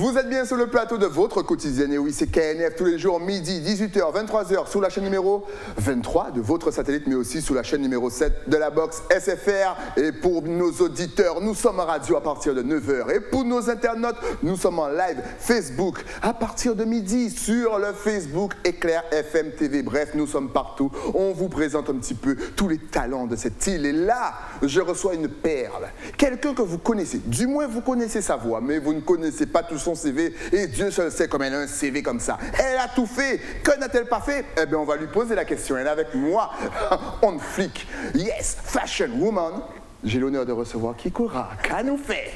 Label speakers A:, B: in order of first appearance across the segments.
A: Vous êtes bien sur le plateau de votre quotidienne. Et oui, c'est KNF tous les jours, midi, 18h, 23h, sur la chaîne numéro 23 de votre satellite, mais aussi sur la chaîne numéro 7 de la box SFR. Et pour nos auditeurs, nous sommes en radio à partir de 9h. Et pour nos internautes, nous sommes en live Facebook à partir de midi sur le Facebook Éclair FM TV. Bref, nous sommes partout. On vous présente un petit peu tous les talents de cette île. Et là, je reçois une perle. Quelqu'un que vous connaissez. Du moins, vous connaissez sa voix, mais vous ne connaissez pas tout son CV. Et Dieu seul sait comme elle a un CV comme ça. Elle a tout fait. Que n'a-t-elle pas fait? Eh bien, on va lui poser la question. Elle est avec moi. On flic. Yes, fashion woman. J'ai l'honneur de recevoir Kikoura. Qu'a nous fait?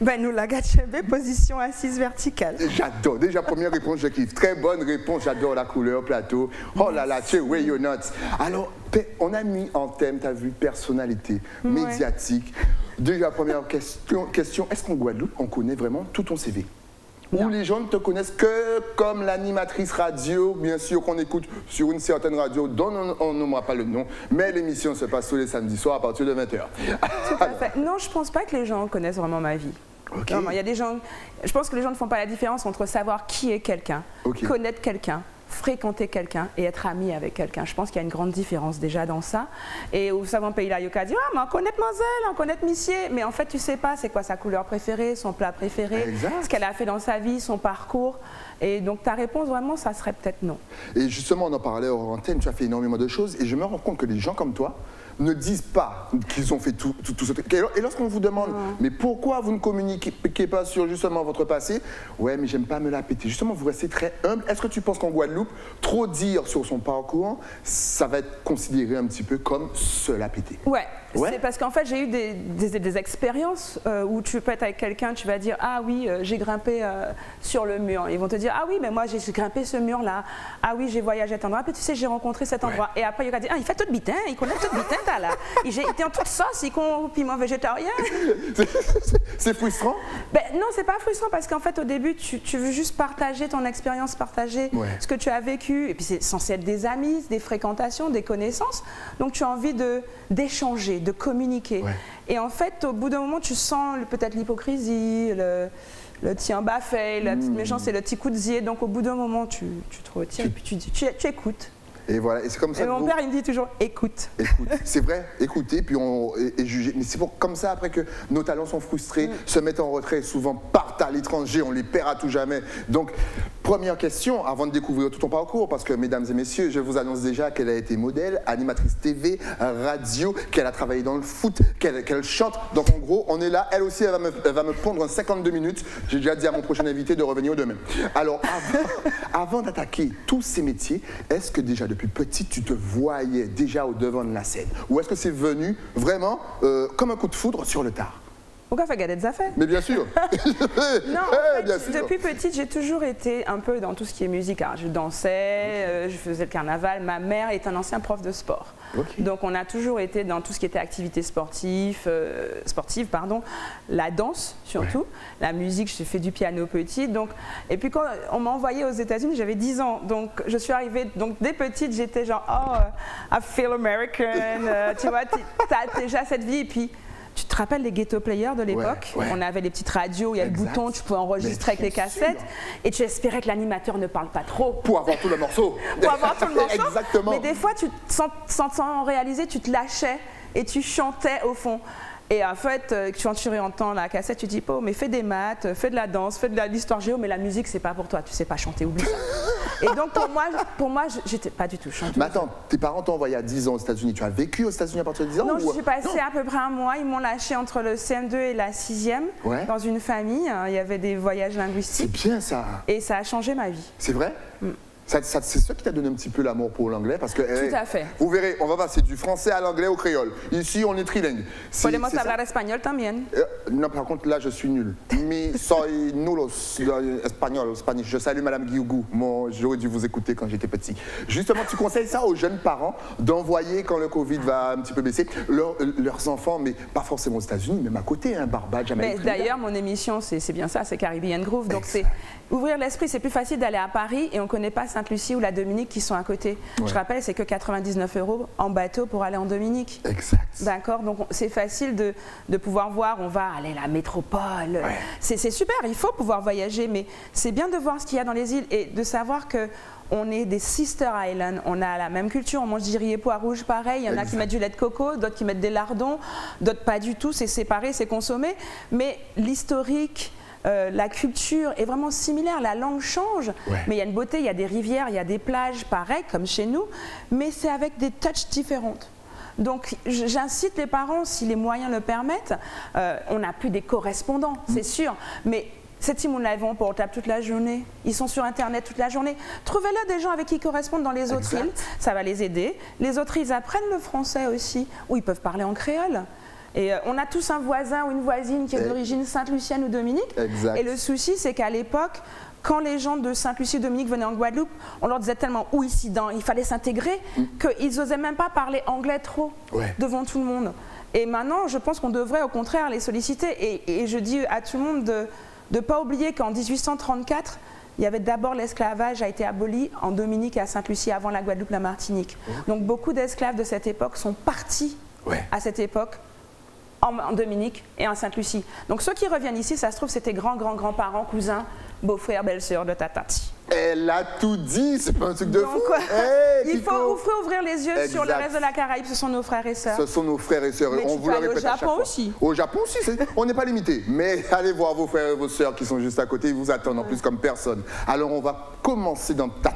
B: Ben nous la Gatchebe, position assise verticale.
A: J'adore. Déjà, première réponse, je kiffe. Très bonne réponse. J'adore la couleur plateau. Oh là là, tu es way you're nuts. Alors, on a mis en thème, tu as vu, personnalité, médiatique. Déjà, première question. Est-ce qu'en Guadeloupe, on connaît vraiment tout ton CV? Ou les gens ne te connaissent que comme l'animatrice radio, bien sûr qu'on écoute sur une certaine radio dont on nommera pas le nom, mais l'émission se passe tous les samedis soirs à partir de 20h.
B: Tout à fait. Non, je pense pas que les gens connaissent vraiment ma vie.
A: Okay.
B: Non, il y a des gens, je pense que les gens ne font pas la différence entre savoir qui est quelqu'un, connaître quelqu'un, fréquenter quelqu'un et être ami avec quelqu'un. Je pense qu'il y a une grande différence déjà dans ça. Et au savant pays là, Yoka dit « Ah, mais on connaît mademoiselle, on connaît monsieur », mais en fait, tu sais pas c'est quoi sa couleur préférée, son plat préféré, ce qu'elle a fait dans sa vie, son parcours. Et donc ta réponse, vraiment, ça serait peut-être non. Et
A: justement, on en parlait hors antenne, tu as fait énormément de choses et je me rends compte que les gens comme toi ne disent pas qu'ils ont fait tout ce truc. Et lorsqu'on vous demande, mais pourquoi vous ne communiquez pas sur justement votre passé? Ouais, mais j'aime pas me la péter. Justement, vous restez très humble. Est-ce que tu penses qu'en Guadeloupe, trop dire sur son parcours, ça va être considéré un petit peu comme se la péter?
B: Ouais. C'est parce qu'en fait, j'ai eu des expériences où tu peux être avec quelqu'un, tu vas dire « Ah oui, j'ai grimpé sur le mur ». Ils vont te dire « Ah oui, mais moi, j'ai grimpé ce mur-là. Ah oui, j'ai voyagé à cet endroit. Puis tu sais, j'ai rencontré cet endroit. » Et après, il va dire « Ah, il fait tout bitin, il connaît tout bitin, t'as là. J'ai été en toute sauce, il compte piment végétarien. »
A: C'est frustrant?
B: Ben, non, c'est pas frustrant parce qu'en fait, au début, tu veux juste partager ton expérience, partager ce que tu as vécu. Et puis, c'est censé être des amis, des fréquentations, des connaissances. Donc, tu as envie d'échanger, de communiquer. Et en fait, au bout d'un moment, tu sens peut-être l'hypocrisie, le tiens baffé, la petite méchance et le petit coup de zier. Donc, au bout d'un moment, tu te retires et puis tu écoutes.
A: Et voilà, et c'est comme ça.
B: Et mon père, il me dit toujours écoute.
A: Écoute, c'est vrai, écouter, puis et juger. Mais c'est comme ça après que nos talents sont frustrés, se mettent en retrait, souvent partent à l'étranger, on les perd à tout jamais. Donc, première question, avant de découvrir tout ton parcours, parce que mesdames et messieurs, je vous annonce déjà qu'elle a été modèle, animatrice TV, radio, qu'elle a travaillé dans le foot, qu'elle chante. Donc en gros, on est là, elle aussi, elle va me pondre 52 minutes. J'ai déjà dit à mon prochain invité de revenir demain. Alors, avant d'attaquer tous ces métiers, est-ce que déjà depuis petite, tu te voyais déjà au devant de la scène? Ou est-ce que c'est venu vraiment comme un coup de foudre sur le tard?
B: Pourquoi faire garder des affaires?
A: Mais bien sûr.
B: Non, en fait, bien sûr. Depuis petite, j'ai toujours été un peu dans tout ce qui est musique. Alors, je dansais, je faisais le carnaval. Ma mère est un ancien prof de sport. Donc, on a toujours été dans tout ce qui était activité sportive, la danse surtout, la musique. J'ai fait du piano petit. Donc, et puis quand on m'a envoyée aux États-Unis, j'avais 10 ans. Donc, je suis arrivée. Donc, dès petite, j'étais genre, I feel American. Tu vois, tu as déjà cette vie. Et puis, tu te rappelles les ghetto players de l'époque? On avait les petites radios, il y a le bouton, tu pouvais enregistrer avec les cassettes et tu espérais que l'animateur ne parle pas trop.
A: Pour avoir tout le morceau.
B: Pour avoir tout le morceau.
A: Exactement.
B: Mais des fois, sans réaliser, tu te lâchais et tu chantais au fond. Et en fait, quand tu réentends la cassette, tu dis « Oh, mais fais des maths, fais de la danse, fais de l'histoire géo, mais la musique, c'est pas pour toi, tu sais pas chanter, oublie ça. » Et donc, pour moi, j'étais pas du tout chanteuse.
A: Mais attends, tes parents t'ont envoyé à 10 ans aux États-Unis. Tu as vécu aux États-Unis à partir de 10 ans?
B: Non, je suis passée à peu près un mois. Ils m'ont lâché entre le CM2 et la 6e dans une famille. Il y avait des voyages linguistiques.
A: C'est bien ça.
B: Et ça a changé ma vie.
A: C'est vrai? C'est ça qui t'a donné un petit peu l'amour pour l'anglais parce que
B: tout à fait.
A: Vous verrez, on va passer du français à l'anglais au créole. Ici, on est trilingue.
B: Podemos hablar espagnol también.
A: Non, par contre, là, je suis nul. Mi soy nulos espagnol. Je salue Madame Guigougou. J'aurais dû vous écouter quand j'étais petit. Justement, tu conseilles ça aux jeunes parents d'envoyer quand le Covid va un petit peu baisser leurs enfants, mais pas forcément aux États-Unis, même à côté, Barbade, Jamaïque.
B: D'ailleurs, mon émission, c'est bien ça, c'est Caribbean Groove. Donc, c'est ouvrir l'esprit. C'est plus facile d'aller à Paris et on ne connaît pas Sainte-Lucie ou la Dominique qui sont à côté. Je rappelle, c'est que 99 € en bateau pour aller en Dominique.
A: Exact.
B: D'accord. Donc, c'est facile de pouvoir voir. On va aller à la métropole. C'est super, il faut pouvoir voyager, mais c'est bien de voir ce qu'il y a dans les îles et de savoir que on est des sister islands, on a la même culture, on mange du riz et pois rouge pareil, il y en a qui mettent du lait de coco, d'autres qui mettent des lardons, d'autres pas du tout, c'est séparé, c'est consommé, mais l'historique, la culture est vraiment similaire, la langue change, mais il y a une beauté, il y a des rivières, il y a des plages pareilles comme chez nous, mais c'est avec des touches différentes. Donc j'incite les parents, si les moyens le permettent, on n'a plus des correspondants, c'est sûr, mais cette team, ils vont portable toute la journée, ils sont sur Internet toute la journée. Trouvez-le des gens avec qui ils correspondent dans les autres îles, ça va les aider. Les autres îles apprennent le français aussi, ou ils peuvent parler en créole. Et on a tous un voisin ou une voisine qui est d'origine Sainte-Lucienne ou Dominique. Et le souci, c'est qu'à l'époque, quand les gens de Sainte-Lucie et Dominique venaient en Guadeloupe, on leur disait tellement il fallait s'intégrer, qu'ils n'osaient même pas parler anglais trop devant tout le monde. Et maintenant, je pense qu'on devrait au contraire les solliciter. Et je dis à tout le monde de ne pas oublier qu'en 1834, il y avait d'abord l'esclavage a été aboli en Dominique et à Sainte-Lucie avant la Guadeloupe, la Martinique. Donc beaucoup d'esclaves de cette époque sont partis à cette époque en Dominique et en Sainte-Lucie. Donc ceux qui reviennent ici, ça se trouve, c'était grands-grands-parents, cousins, beaux-frères, belles-sœurs de ta tati.
A: Elle a tout dit, c'est pas un truc de fou.
B: Il faut ouvrir les yeux sur le reste de la Caraïbe, ce sont nos frères et sœurs.
A: Ce sont nos frères et sœurs,
B: on vous le répète à chaque fois. Au Japon aussi.
A: Au Japon aussi, on n'est pas limité. Mais allez voir vos frères et vos sœurs qui sont juste à côté, ils vous attendent en plus comme personne. Alors on va commencer dans ta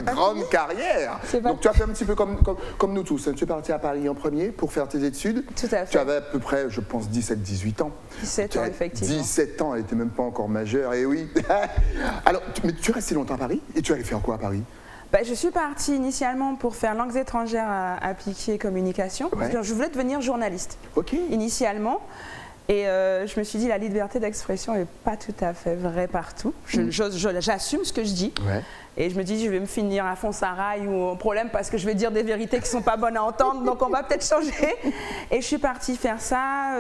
A: grande carrière. Donc tu as fait un petit peu comme nous tous. Tu es parti à Paris en premier pour faire tes études.
B: Tout à fait.
A: Tu avais à peu près, je pense, 17-18 ans.
B: 17 ans, effectivement.
A: 17 ans, elle n'était même pas encore majeure, et oui. Alors, mais tu es resté longtemps à Paris et tu allais faire quoi à Paris?
B: Je suis partie initialement pour faire langues étrangères appliquées et communication. Parce que je voulais devenir journaliste initialement. Et je me suis dit la liberté d'expression n'est pas tout à fait vraie partout. J'assume ce que je dis. Et je me dis je vais me finir à Fonsarail ou au problème parce que je vais dire des vérités qui ne sont pas bonnes à entendre. Donc on va peut-être changer. Et je suis partie faire ça.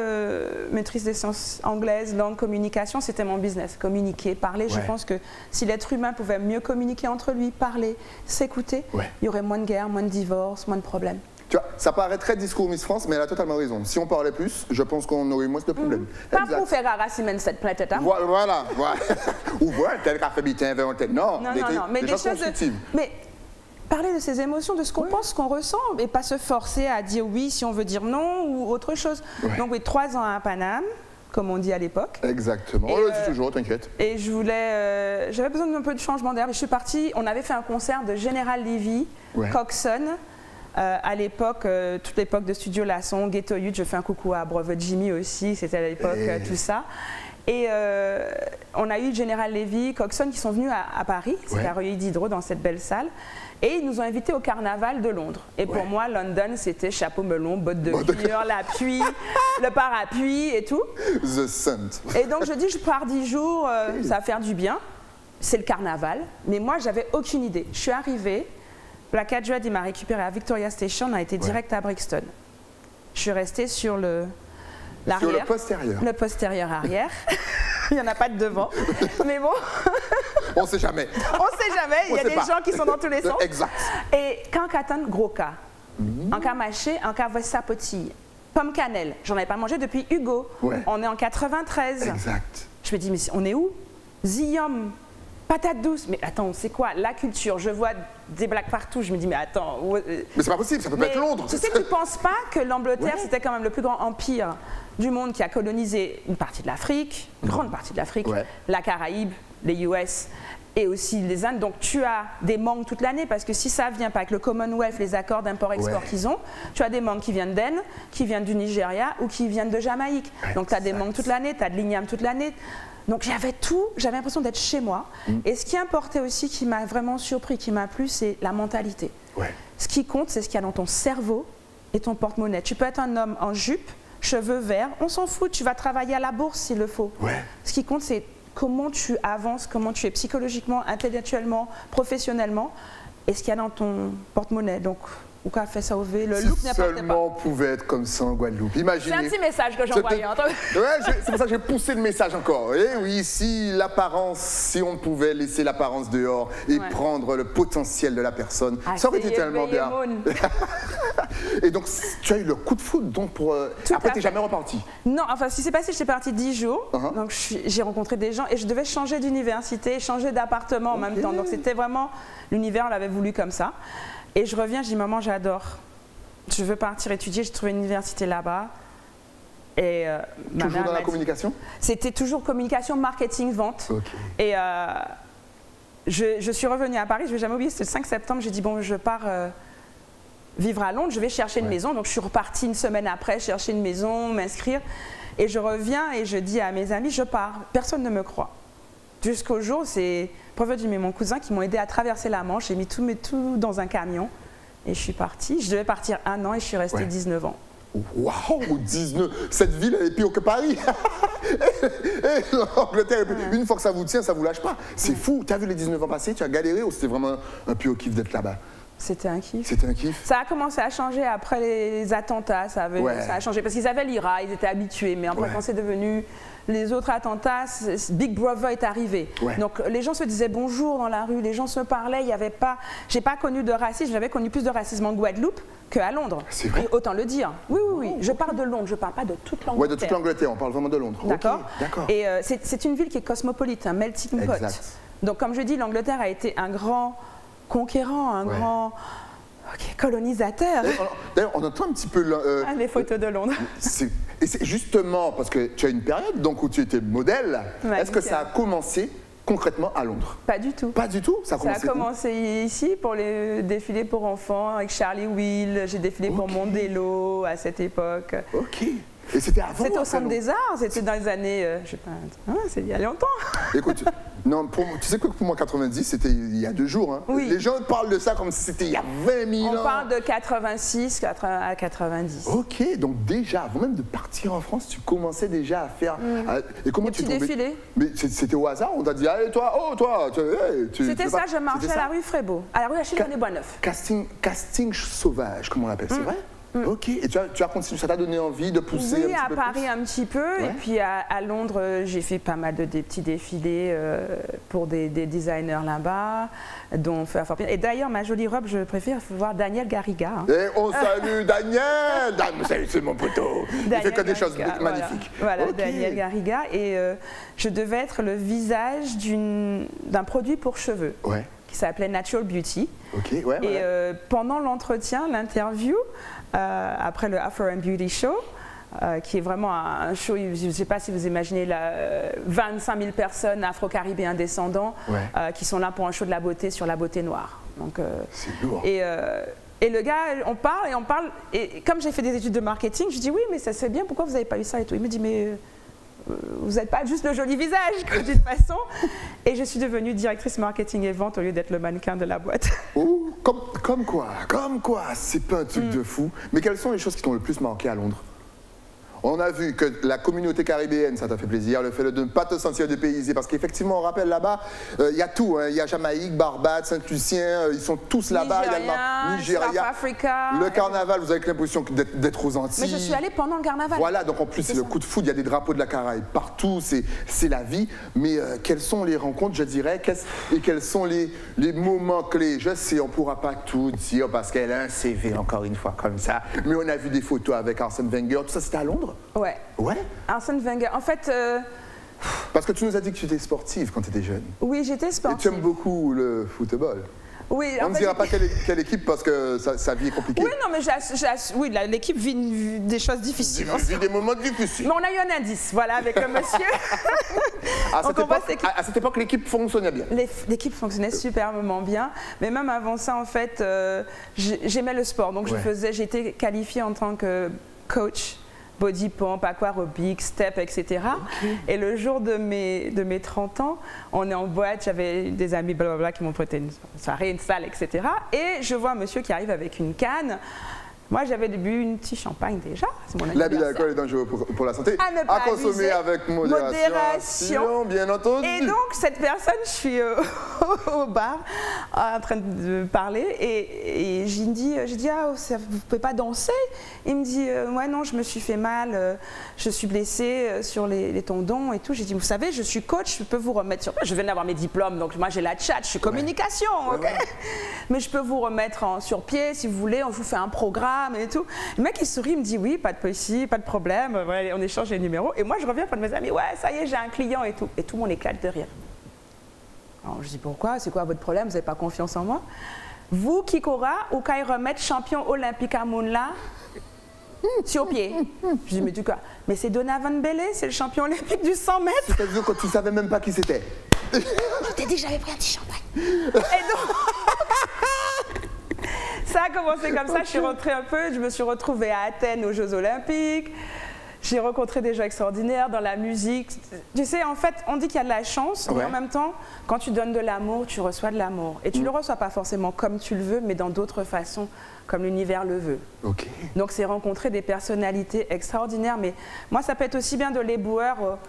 B: Maîtrise des sciences anglaises, langue, communication, c'était mon business. Communiquer, parler. Je pense que si l'être humain pouvait mieux communiquer entre lui, parler, s'écouter, il y aurait moins de guerres, moins de divorces, moins de problèmes.
A: Tu vois, ça paraît très discours Miss France, mais elle a totalement raison. Si on parlait plus, je pense qu'on aurait moins de problèmes.
B: Pas pour faire harassment cette planète. Hein?
A: Voilà. Ou voilà, tel qu'a fait bitin, non.
B: Non, mais des choses constructives. Mais parler de ses émotions, de ce qu'on pense, ce qu'on ressent, et pas se forcer à dire oui si on veut dire non ou autre chose. Donc oui, 3 ans à Paname, comme on dit à l'époque.
A: Exactement. On le dit toujours, t'inquiète.
B: Et je voulais, j'avais besoin d'un peu de changement d'air. Je suis partie, on avait fait un concert de General Levy, Coxon. À l'époque, toute l'époque de Studio Lasson, Ghetto Youth, je fais un coucou à Brother Jimmy aussi, c'était à l'époque tout ça. Et on a eu General Levy, Coxon qui sont venus à Paris, c'est à Reuilly Diderot dans cette belle salle. Et ils nous ont invités au carnaval de Londres. Et pour moi, London, c'était chapeau melon, bottes de cuir, la pluie, le parapluie et tout.
A: The Sun.
B: Et donc je dis, je pars 10 jours, ça va faire du bien. C'est le carnaval. Mais moi, j'avais aucune idée. Je suis arrivée. Black Adred, il m'a récupéré à Victoria Station, on a été direct à Brixton. Je suis restée sur l'arrière.
A: Sur le postérieur.
B: Le postérieur arrière. Il n'y en a pas de devant. Mais bon.
A: On ne sait jamais.
B: On ne sait jamais. Il y a des gens qui sont dans tous les sens.
A: Exact.
B: Et quand Catan, gros cas. En cas mâché, en cas voici sa potille. Pomme cannelle. J'en avais pas mangé depuis Hugo. On est en 93.
A: Exact.
B: Je me dis, mais on est où? Zium. Patate douce, mais attends, c'est quoi la culture? Je vois des blagues partout, je me dis, mais attends.
A: Mais c'est pas possible, ça peut pas être Londres.
B: Tu sais que tu penses pas que l'Angleterre, c'était quand même le plus grand empire du monde qui a colonisé une partie de l'Afrique, une grande partie de l'Afrique, la Caraïbe, les US et aussi les Indes. Donc tu as des mangues toute l'année parce que si ça vient pas avec le Commonwealth, les accords d'import-export qu'ils ont, tu as des mangues qui viennent d'Inde, qui viennent du Nigeria ou qui viennent de Jamaïque. Donc tu as des mangues toute l'année, tu as de l'igname toute l'année. Donc j'avais tout, j'avais l'impression d'être chez moi. Et ce qui importait aussi, qui m'a vraiment surpris, qui m'a plu, c'est la mentalité. Ce qui compte, c'est ce qu'il y a dans ton cerveau et ton porte-monnaie. Tu peux être un homme en jupe, cheveux verts, on s'en fout, tu vas travailler à la bourse s'il le faut. Ce qui compte, c'est comment tu avances, comment tu es psychologiquement, intellectuellement, professionnellement, et ce qu'il y a dans ton porte-monnaie. Donc ou qu'a fait sauver, le look n'importe pas.
A: Seulement on pouvait être comme ça en Guadeloupe. Imaginez.
B: C'est un petit message que j'envoyais.
A: Ouais, c'est pour ça que j'ai poussé le message encore. Et oui, si on pouvait laisser l'apparence dehors et prendre le potentiel de la personne, ça aurait été tellement bien. Et donc, tu as eu le coup de foudre, donc après, tu n'es jamais reparti?
B: Non, enfin, ce qui s'est passé, j'étais partie 10 jours. Donc, j'ai rencontré des gens et je devais changer d'université, changer d'appartement en même temps. Donc, c'était vraiment, l'univers, on l'avait voulu comme ça. Et je reviens, je dis, maman, j'adore. Je veux partir étudier, j'ai trouvé une université là-bas. Et
A: toujours dans la communication?
B: C'était toujours communication, marketing, vente. Et je suis revenue à Paris, je ne vais jamais oublier, c'était le 5 septembre, j'ai dit, bon, je pars vivre à Londres, je vais chercher une maison. Donc je suis repartie une semaine après, chercher une maison, m'inscrire. Et je reviens et je dis à mes amis, je pars. Personne ne me croit. Jusqu'au jour, c'est mon cousin qui m'ont aidé à traverser la Manche. J'ai mis tout dans un camion et je suis partie. Je devais partir 1 an et je suis restée 19 ans.
A: Waouh, 19! Cette ville, elle est pire que Paris! Et l'Angleterre, une fois que ça vous tient, ça ne vous lâche pas. C'est fou. Tu as vu les 19 ans passés, tu as galéré ou c'était vraiment un pur kiff d'être là-bas?
B: C'était un kiff.
A: C'était un kiff.
B: Ça a commencé à changer après les attentats, ça a changé parce qu'ils avaient l'IRA, ils étaient habitués, mais après quand c'est devenu les autres attentats, Big Brother est arrivé. Donc les gens se disaient bonjour dans la rue, les gens se parlaient, il n'y avait pas, j'ai pas connu de racisme, j'avais connu plus de racisme en Guadeloupe qu'à Londres.
A: C'est vrai.
B: Et autant le dire. Oui, je parle de Londres, je parle pas de toute l'Angleterre.
A: Oui, de toute l'Angleterre, on parle vraiment de Londres.
B: D'accord.
A: D'accord.
B: Et c'est une ville qui est cosmopolite, un melting pot. Donc comme je dis, l'Angleterre a été un grand conquérant, un grand colonisateur.
A: D'ailleurs, on entend un petit peu
B: les photos de Londres.
A: Et c'est justement parce que tu as une période donc, où tu étais modèle. Est-ce que ça a commencé concrètement à Londres?
B: Pas du tout.
A: Pas du tout? Ça
B: a commencé ici pour les défilés pour enfants avec Charlie Will. J'ai défilé pour Mondello à cette époque.
A: Ok. Et c'était avant?
B: C'était au Centre des Arts, c'était dans les années, je sais pas, c'est il y a longtemps.
A: Écoute, non, tu sais que pour moi 90, c'était il y a 2 jours. Hein.
B: Oui.
A: Les gens parlent de ça comme si c'était il y a 20 000 ans.
B: On parle de 86 à 90.
A: Ok, donc déjà, avant même de partir en France, tu commençais déjà à faire... Et comment tu
B: défilé.
A: Mais c'était au hasard? On t'a dit, allez toi,
B: c'était ça, je marchais à la rue Frébeau, à la rue Achille-René-Boisneuf.
A: Casting sauvage, comment on l'appelle, c'est vrai? Ok, et tu as continué, ça t'a donné envie de pousser un petit peu?
B: Oui, à Paris un petit peu, et puis à Londres, j'ai fait pas mal de petits défilés pour des designers là-bas, dont et d'ailleurs, ma jolie robe, je préfère voir Daniel Garriga. Hein.
A: Et on salue Daniel! C'est mon poteau! Il fait que des choses magnifiques.
B: Voilà, Daniel Garriga, et je devais être le visage d'un produit pour cheveux. Qui s'appelait Natural Beauty. Et pendant l'entretien, l'interview, après le Afro and Beauty Show, qui est vraiment un show, je ne sais pas si vous imaginez, 25 000 personnes afro-caribéens descendants qui sont là pour un show de la beauté sur la beauté noire.
A: C'est lourd.
B: Et le gars, on parle, et comme j'ai fait des études de marketing, je dis oui, mais ça c'est bien, pourquoi vous n'avez pas eu ça et tout. Il me dit mais... vous n'êtes pas juste le joli visage, de toute façon. Et je suis devenue directrice marketing et vente au lieu d'être le mannequin de la boîte.
A: Oh, comme quoi, c'est pas un truc de fou. Mais quelles sont les choses qui t'ont le plus marqué à Londres? On a vu que la communauté caribéenne, ça t'a fait plaisir, le fait de ne pas te sentir dépaysé, parce qu'effectivement, on rappelle là-bas, il y a tout, il y a Jamaïque, Barbade, Saint-Lucien, ils sont tous là-bas, il y a le Nigeria, le carnaval, vous avez l'impression d'être aux Antilles.
B: Mais je suis allée pendant le carnaval.
A: Voilà, donc en plus, c'est le coup de foudre, il y a des drapeaux de la Caraïbe partout, c'est la vie, mais quelles sont les rencontres, je dirais, et quels sont les moments clés? Je sais, on ne pourra pas tout dire, parce qu'elle a un CV, encore une fois, comme ça, mais on a vu des photos avec Arsène Wenger, tout ça, c'était à Londres?
B: Ouais. Arsène Wenger. En fait...
A: Parce que tu nous as dit que tu étais sportive quand tu étais jeune.
B: Oui, j'étais sportive.
A: Et tu aimes beaucoup le football.
B: Oui,
A: on ne dira pas quelle équipe parce que sa vie est compliquée.
B: Oui, non, mais l'équipe vit des choses difficiles.
A: Vit des moments difficiles.
B: Mais on a eu un indice, voilà, avec le monsieur.
A: À cette époque, l'équipe fonctionnait bien.
B: L'équipe fonctionnait superbement bien. Mais même avant ça, en fait, j'aimais le sport. Donc j'étais qualifiée en tant que coach. Body pump, aquarobic, step, etc. Et le jour de mes 30 ans, on est en boîte, j'avais des amis blablabla qui m'ont prêté une soirée, une salle, etc. Et je vois un monsieur qui arrive avec une canne Moi, j'avais bu une petite champagne déjà. C'est mon
A: L'abus d'alcool est dangereux pour la santé.
B: À ne pas
A: consommer avec modération, bien entendu.
B: Et donc, cette personne, je suis au bar en train de parler et j'ai dit ah, vous ne pouvez pas danser? Il me dit ouais, non, je me suis fait mal, je suis blessée sur les tendons et tout. J'ai dit, vous savez, je suis coach, je peux vous remettre sur. Je viens d'avoir mes diplômes, donc moi j'ai la chat, je suis communication, ok. Mais je peux vous remettre sur pied si vous voulez, on vous fait un programme et tout. Le mec il sourit, il me dit oui, pas de souci, pas de problème, voilà, on échange les numéros. Et moi je reviens pour mes amis, ouais, ça y est, j'ai un client et tout. Et tout le monde éclate de rire. Alors je dis pourquoi? C'est quoi votre problème? Vous n'avez pas confiance en moi? Vous, Kikora, ou Kai remettre champion olympique à Mounla sur pied. Je dis mais du quoi? Mais c'est Donovan Belay, c'est le champion olympique du 100 mètres.
A: C'est-à-dire que tu ne savais même pas qui c'était.
B: Je t'ai dit que j'avais pris un petit champagne. Et donc, ça a commencé comme ça, je suis rentrée un peu, je me suis retrouvée à Athènes aux Jeux Olympiques. J'ai rencontré des gens extraordinaires dans la musique. Tu sais, en fait, on dit qu'il y a de la chance, mais en même temps, quand tu donnes de l'amour, tu reçois de l'amour. Et tu ne le reçois pas forcément comme tu le veux, mais dans d'autres façons, comme l'univers le veut. Donc, c'est rencontrer des personnalités extraordinaires. Mais moi, ça peut être aussi bien de l'éboueur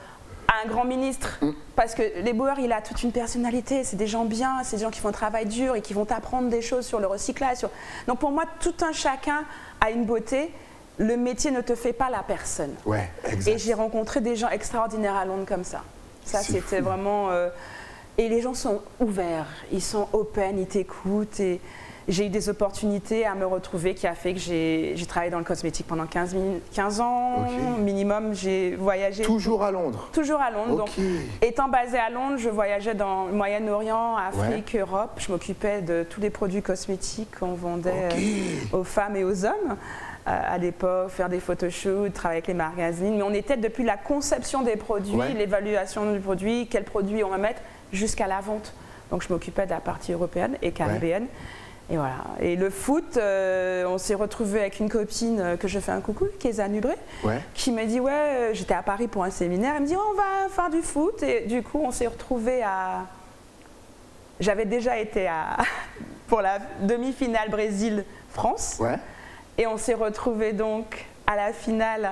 B: à un grand ministre. Parce que l'éboueur, il a toute une personnalité. C'est des gens bien, c'est des gens qui font un travail dur et qui vont t'apprendre des choses sur le recyclage. Donc, pour moi, tout un chacun a une beauté. Le métier ne te fait pas la personne.
A: Ouais, exact.
B: Et j'ai rencontré des gens extraordinaires à Londres comme ça. Ça, c'était vraiment... Et les gens sont ouverts, ils sont open, ils t'écoutent. Et j'ai eu des opportunités à me retrouver qui a fait que j'ai travaillé dans le cosmétique pendant 15 ans minimum. J'ai voyagé...
A: Toujours à Londres? Toujours à Londres.
B: Donc, étant basée à Londres, je voyageais dans le Moyen-Orient, Afrique, Europe. Je m'occupais de tous les produits cosmétiques qu'on vendait aux femmes et aux hommes. À l'époque, faire des photoshoots, travailler avec les magazines. Mais on était depuis la conception des produits, l'évaluation du produit, quels produits on va mettre, jusqu'à la vente. Donc je m'occupais de la partie européenne et caribéenne. Et voilà. Et le foot, on s'est retrouvé avec une copine que je fais un coucou, qui est Zanubré, qui m'a dit ouais, j'étais à Paris pour un séminaire. Elle me dit on va faire du foot. Et du coup, on s'est retrouvé à. J'avais déjà été pour la demi-finale Brésil-France. Et on s'est retrouvés donc à la finale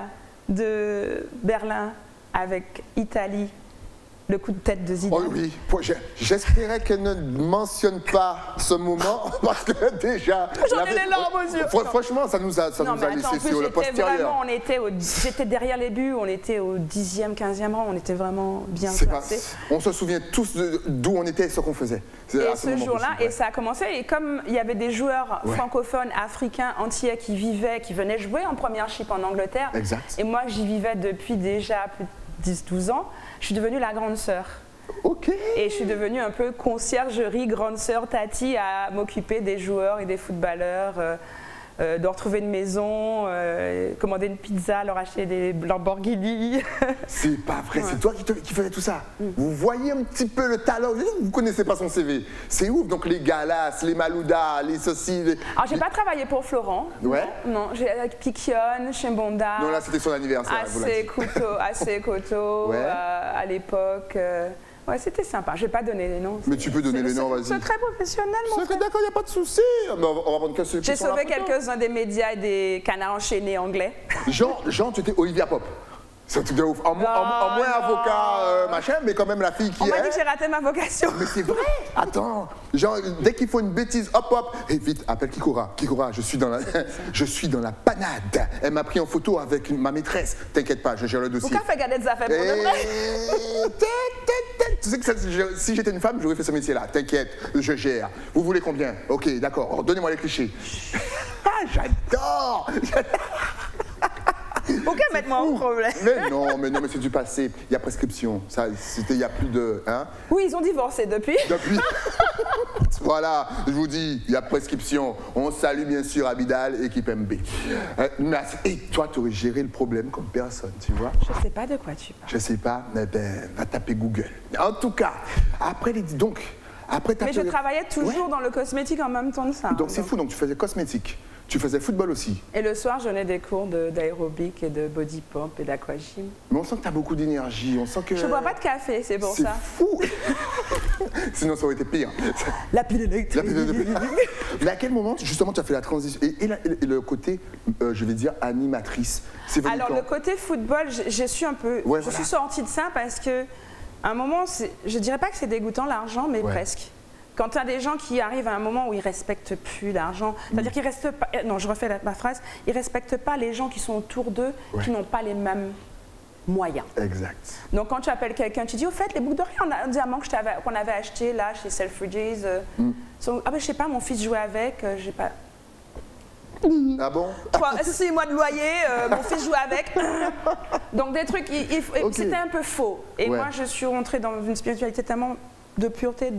B: de Berlin avec Italie, le coup de tête de Zidane.
A: Oh oui, j'espérais qu'elle ne mentionne pas ce moment parce que déjà...
B: J'en ai les larmes aux yeux.
A: Franchement, ça nous a laissé sur le postérieur.
B: J'étais derrière les buts, on était au 10e, 15e rang, on était vraiment bien placés.
A: On se souvient tous d'où on était et ce qu'on faisait.
B: Et ce jour-là, et ça a commencé, et comme il y avait des joueurs francophones, africains, antillais qui venaient jouer en premiership en Angleterre, et moi j'y vivais depuis déjà plus de 10-12 ans, je suis devenue la grande sœur. Et je suis devenue un peu conciergerie, grande sœur, tati, à m'occuper des joueurs et des footballeurs, de retrouver une maison, commander une pizza, leur acheter des Lamborghini. C'est pas vrai,
A: c'est toi qui faisais tout ça. Vous voyez un petit peu le talent, vous ne connaissez pas son CV. C'est ouf, donc les Galas, les Malouda, les ceci.
B: Alors j'ai pas travaillé pour Florent. Non, j'ai avec Piquion, chez Bonda.
A: Non, là c'était son anniversaire.
B: Assez coteau, à l'époque. Ouais, c'était sympa. Je ne vais pas donner les noms.
A: Mais tu peux donner les noms, vas-y.
B: C'est très professionnel, mon frère.
A: D'accord, il n'y a pas de souci. On va prendre quelques.
B: J'ai sauvé quelques-uns des médias et des canards enchaînés anglais.
A: Jean, tu étais Olivia Pope. C'est un truc de ouf. En moins avocat, machin, mais quand même la fille qui
B: On m'a dit que j'ai raté ma vocation.
A: Mais c'est vrai. Attends. Genre, dès qu'il faut une bêtise, hop. Et vite, appelle Kikora. Kikora, je suis dans la panade. Elle m'a pris en photo avec ma maîtresse. T'inquiète pas, je gère le dossier.
B: Pourquoi fait garder des affaires pour de vrai?
A: Tu sais que si j'étais une femme, j'aurais fait ce métier-là. T'inquiète, je gère. Vous voulez combien? Ok, d'accord. Donnez-moi les clichés. J'adore.
B: Pourquoi mettre-moi en problème?
A: Mais non, mais c'est du passé. Il y a prescription. C'était il y a plus de... Hein?
B: Oui, ils ont divorcé depuis.
A: Voilà, je vous dis, il y a prescription. On salue bien sûr Abidal, équipe MB. Et toi, tu aurais géré le problème comme personne, tu vois?
B: Je sais pas de quoi tu parles.
A: Je sais pas, mais va taper Google. En tout cas, après mais
B: je travaillais toujours dans le cosmétique en même temps de ça.
A: Donc c'est fou, donc tu faisais cosmétique. Tu faisais football aussi.
B: Et le soir, je donnais des cours d'aérobic et de body pump et d'aquagym.
A: Mais on sent que tu as beaucoup d'énergie, on sent que...
B: Je bois pas de café, c'est pour ça.
A: C'est fou. Sinon, ça aurait été pire.
B: La pile électrique.
A: Mais à quel moment, justement, tu as fait la transition et le côté, je vais dire, animatrice, c'est venu
B: Alors,
A: quand?
B: le côté football, je suis un peu...
A: Ouais,
B: je suis sortie de ça parce que, à un moment, je dirais pas que c'est dégoûtant l'argent, mais presque. Quand tu as des gens qui arrivent à un moment où ils ne respectent plus l'argent, c'est-à-dire qu'ils restent pas... Non, je refais ma phrase. Ils ne respectent pas les gens qui sont autour d'eux, qui n'ont pas les mêmes moyens.
A: Exact.
B: Donc, quand tu appelles quelqu'un, tu dis, au fait, les boucles d'oreilles en diamant qu'on avait acheté là, chez Selfridges, ah ben, je sais pas, mon fils jouait avec, j'ai pas...
A: Ah bon?
B: 6 mois de loyer, mon fils jouait avec. Donc, des trucs, c'était un peu faux. Et moi, je suis rentrée dans une spiritualité tellement de pureté,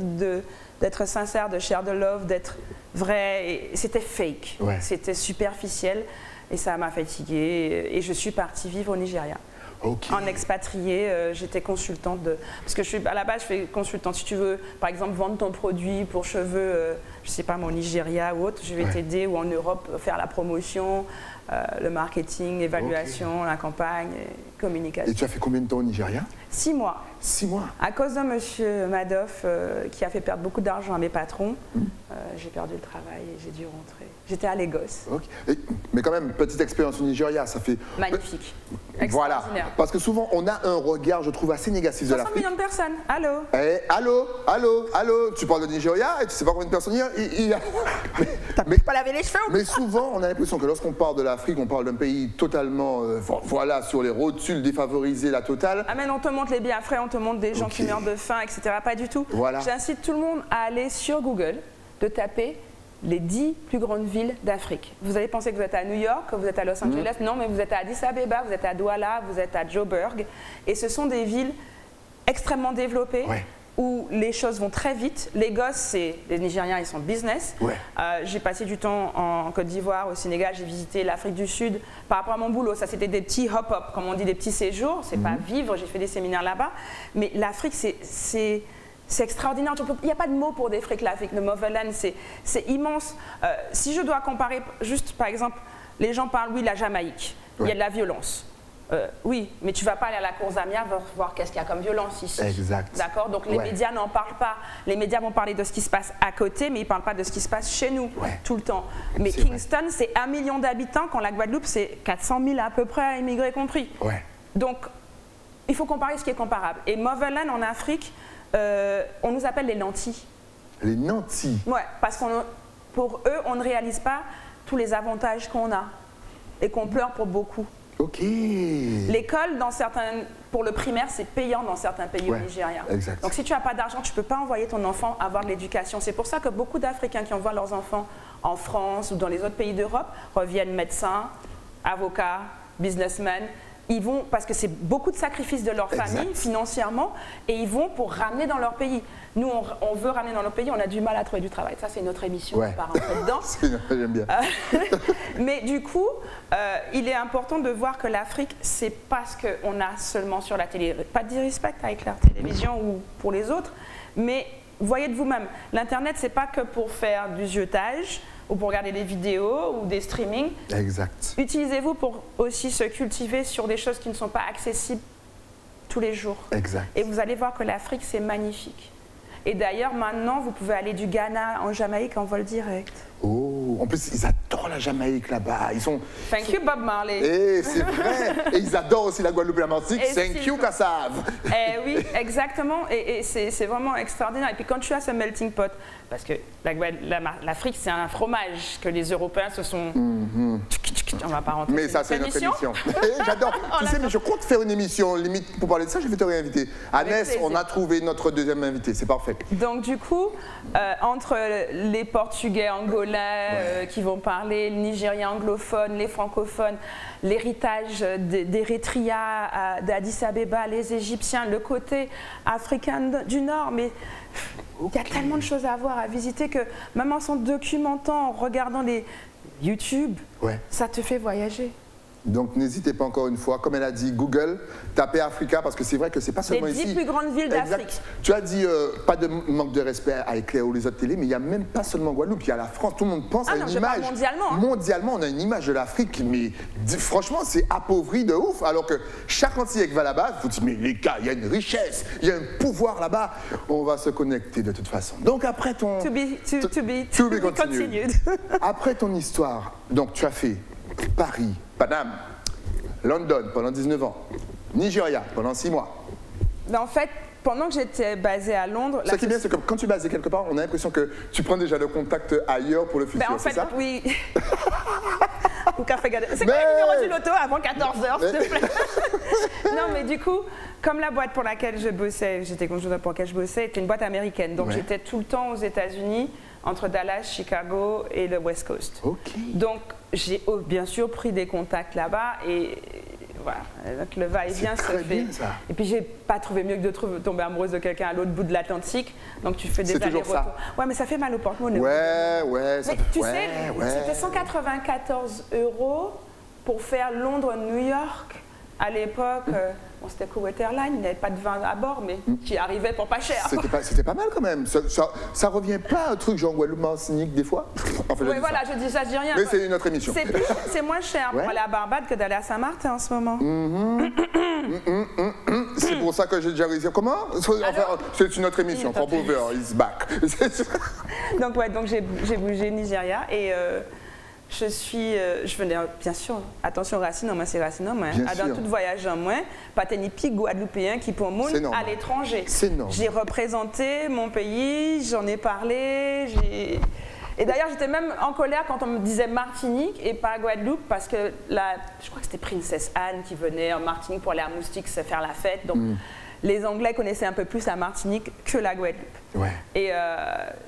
B: d'être sincère, de share the love, d'être vrai. C'était fake, c'était superficiel et ça m'a fatiguée. Et je suis partie vivre au Nigeria. En expatriée, j'étais consultante parce que à la base, je fais consultante. Si tu veux, par exemple, vendre ton produit pour cheveux, je sais pas, au Nigeria ou autre, je vais t'aider, ou en Europe, faire la promotion, le marketing, l'évaluation, la campagne, communication.
A: Et tu as fait combien de temps au Nigeria?
B: 6 mois.
A: 6 mois.
B: À cause d'un monsieur Madoff qui a fait perdre beaucoup d'argent à mes patrons, j'ai perdu le travail et j'ai dû rentrer. J'étais à Lagos.
A: Mais quand même, petite expérience au Nigeria, ça fait...
B: Magnifique.
A: Voilà. Parce que souvent, on a un regard, je trouve, assez négatif de l'Afrique.
B: 60 millions de personnes. Allô?
A: Allô. Tu parles de Nigeria et tu sais pas combien de personnes il y a.
B: T'as pas lavé les cheveux?
A: Mais souvent, on a l'impression que lorsqu'on parle de l'Afrique, on parle d'un pays totalement, voilà, sur les rotules, défavorisé, la totale.
B: Ah mais on te montre les bienfaits, on te montre des gens qui meurent de faim, etc. Pas du tout.
A: Voilà.
B: J'incite tout le monde à aller sur Google, de taper les 10 plus grandes villes d'Afrique. Vous allez penser que vous êtes à New York, que vous êtes à Los Angeles. Non, mais vous êtes à Addis Abeba, vous êtes à Douala, vous êtes à Joburg. Et ce sont des villes extrêmement développées, où les choses vont très vite. Lagos, les Nigériens, ils sont business. J'ai passé du temps en Côte d'Ivoire, au Sénégal, j'ai visité l'Afrique du Sud. Par rapport à mon boulot, ça c'était des petits hop-up, comme on dit, des petits séjours. C'est pas vivre, j'ai fait des séminaires là-bas. Mais l'Afrique, c'est extraordinaire. Il n'y a pas de mots pour décrire l'Afrique. Le Motherland, c'est immense. Si je dois comparer, juste par exemple, les gens parlent, oui, la Jamaïque, il y a de la violence. Oui, mais tu ne vas pas aller à la cour Zamia voir qu'est-ce qu'il y a comme violence ici.
A: Exact.
B: D'accord? Donc les médias n'en parlent pas. Les médias vont parler de ce qui se passe à côté, mais ils ne parlent pas de ce qui se passe chez nous tout le temps. Mais Kingston, c'est 1 million d'habitants, quand la Guadeloupe, c'est 400 000 à peu près, immigrés compris. Donc, il faut comparer ce qui est comparable. Et Motherland, en Afrique, on nous appelle les nantis. Les nantis? Ouais, parce que pour eux, on ne réalise pas tous les avantages qu'on a et qu'on pleure pour beaucoup. L'école, pour le primaire, c'est payant dans certains pays au Nigeria. Donc si tu n'as pas d'argent, tu ne peux pas envoyer ton enfant avoir de l'éducation. C'est pour ça que beaucoup d'Africains qui envoient leurs enfants en France ou dans les autres pays d'Europe reviennent médecins, avocats, businessmen. Ils vont, parce que c'est beaucoup de sacrifices de leur famille financièrement, et ils vont pour ramener dans leur pays. Nous, on veut ramener dans notre pays, on a du mal à trouver du travail. Ça, c'est notre émission, on va pas rentrer dedans.
A: J'aime bien.
B: Mais du coup, il est important de voir que l'Afrique, c'est pas ce qu'on a seulement sur la télé. Pas de disrespect avec la télévision ou pour les autres, mais voyez de vous-même. L'Internet, c'est pas que pour faire du ziotage, ou pour regarder des vidéos ou des streamings. Utilisez-vous pour aussi se cultiver sur des choses qui ne sont pas accessibles tous les jours. Et vous allez voir que l'Afrique, c'est magnifique. Et d'ailleurs, maintenant, vous pouvez aller du Ghana en Jamaïque en vol direct.
A: En plus, ils adorent la Jamaïque là-bas.
B: Thank you, Bob Marley.
A: Et c'est vrai. Et ils adorent aussi la Guadeloupe et la Martinique. Thank you, Kassav.
B: Oui, exactement. Et c'est vraiment extraordinaire. Et puis quand tu as ce melting pot, parce que l'Afrique, c'est un fromage que les Européens se sont... On va pas rentrer.
A: Mais ça, c'est notre émission. J'adore. Tu sais, mais je compte faire une émission, limite, pour parler de ça, je vais te réinviter. Agnès, on a trouvé notre deuxième invité. C'est parfait. Donc, du coup, entre les Portugais, Angolais, qui vont parler, le Nigérien anglophone, les francophones, l'héritage d'Eritrea, d'Addis Abeba, les Égyptiens, le côté africain du Nord, mais il y a tellement de choses à voir, à visiter, que même en s'en documentant, en regardant les YouTube, ça te fait voyager. Donc n'hésitez pas encore une fois, comme elle a dit, Google, tapez Africa, parce que c'est vrai que c'est pas seulement ici.
B: Les 10 plus grandes villes d'Afrique.
A: Tu as dit pas de manque de respect à Éclair ou les autres télés, mais il n'y a même pas seulement Guadeloupe, il y a la France, tout le monde pense à une image.
B: Mondialement. Hein.
A: Mondialement, on a une image de l'Afrique, mais franchement, c'est appauvri de ouf. Alors que chaque Antillais qui va là-bas, vous dites, mais les gars, il y a une richesse, il y a un pouvoir là-bas, on va se connecter de toute façon. Donc après ton...
B: To be continued.
A: Après ton histoire, donc tu as fait Paris, Paname, London pendant 19 ans, Nigeria pendant 6 mois.
B: Ben en fait, pendant que j'étais basée à Londres...
A: Ce qui est bien, c'est que quand tu es basée quelque part, on a l'impression que tu prends déjà le contact ailleurs pour le futur,
B: ben en fait,
A: c'est ça?
B: Oui. Ou café Gadel. C'est quoi le numéro du loto avant 14h, s'il te plaît? Non, mais du coup, comme la boîte pour laquelle je bossais, j'étais conjointe pour laquelle je bossais, était une boîte américaine. Donc j'étais tout le temps aux États-Unis, entre Dallas, Chicago et le West Coast.
A: Okay.
B: Donc j'ai bien sûr pris des contacts là-bas et voilà, donc le va-et-vient se fait. Et puis j'ai pas trouvé mieux que de tomber amoureuse de quelqu'un à l'autre bout de l'Atlantique. Donc tu fais des allers-retours. Ouais, mais ça fait mal au porte-monnaie.
A: Ouais.
B: Mais tu sais, c'était 194 € pour faire Londres-New York. À l'époque, bon, c'était Kuwait Airlines, il n'y avait pas de vin à bord, mais qui arrivait pour pas cher.
A: C'était pas mal quand même. Ça revient pas à un truc genre Guadeloupe-Martinique des fois? Enfin,
B: oui, voilà, je dis ça, je dis rien.
A: Mais c'est une autre émission.
B: C'est moins cher pour aller à Barbade que d'aller à Saint-Martin en ce moment.
A: C'est pour ça que j'ai déjà réussi. Comment? Enfin, c'est une autre émission. Popover is back.
B: Donc ouais, donc j'ai bougé Nigeria et je venais, bien sûr, attention racine, moi c'est racine, moi. Dans tout voyage en moi, pas ni pique guadeloupéen qui pour monde à l'étranger. J'ai représenté mon pays, j'en ai parlé, et d'ailleurs j'étais même en colère quand on me disait Martinique et pas Guadeloupe parce que je crois que c'était Princesse Anne qui venait en Martinique pour aller à Moustique se faire la fête. Donc, les Anglais connaissaient un peu plus la Martinique que la Guadeloupe. Ouais. Et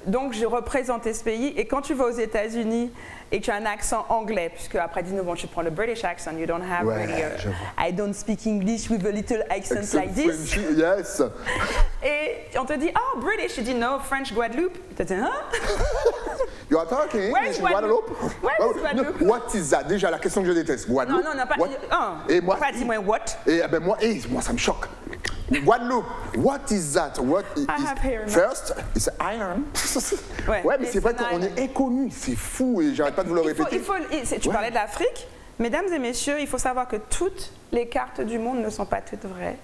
B: donc, j'ai représenté ce pays. Et quand tu vas aux États-Unis et que tu as un accent anglais, puisque après 19 ans, tu prends le British accent, you don't have really I don't speak English with a little accent like this.
A: Yes.
B: Et on te dit, oh, British. Tu dis, no, French Guadeloupe. Tu te dis, hein?
A: You are talking English in Guadeloupe?
B: Where is Guadeloupe?
A: What is that? Déjà, la question que je déteste. Guadeloupe.
B: Non, pas.
A: Et moi,
B: pas dis-moi what.
A: Et ben moi, ça me choque. Guadeloupe, what is that? What is first, it's iron. Ouais, mais c'est vrai qu'on est inconnus, c'est fou et j'arrête pas de vous le répéter.
B: Tu parlais de l'Afrique, mesdames et messieurs, il faut savoir que toutes les cartes du monde ne sont pas toutes vraies.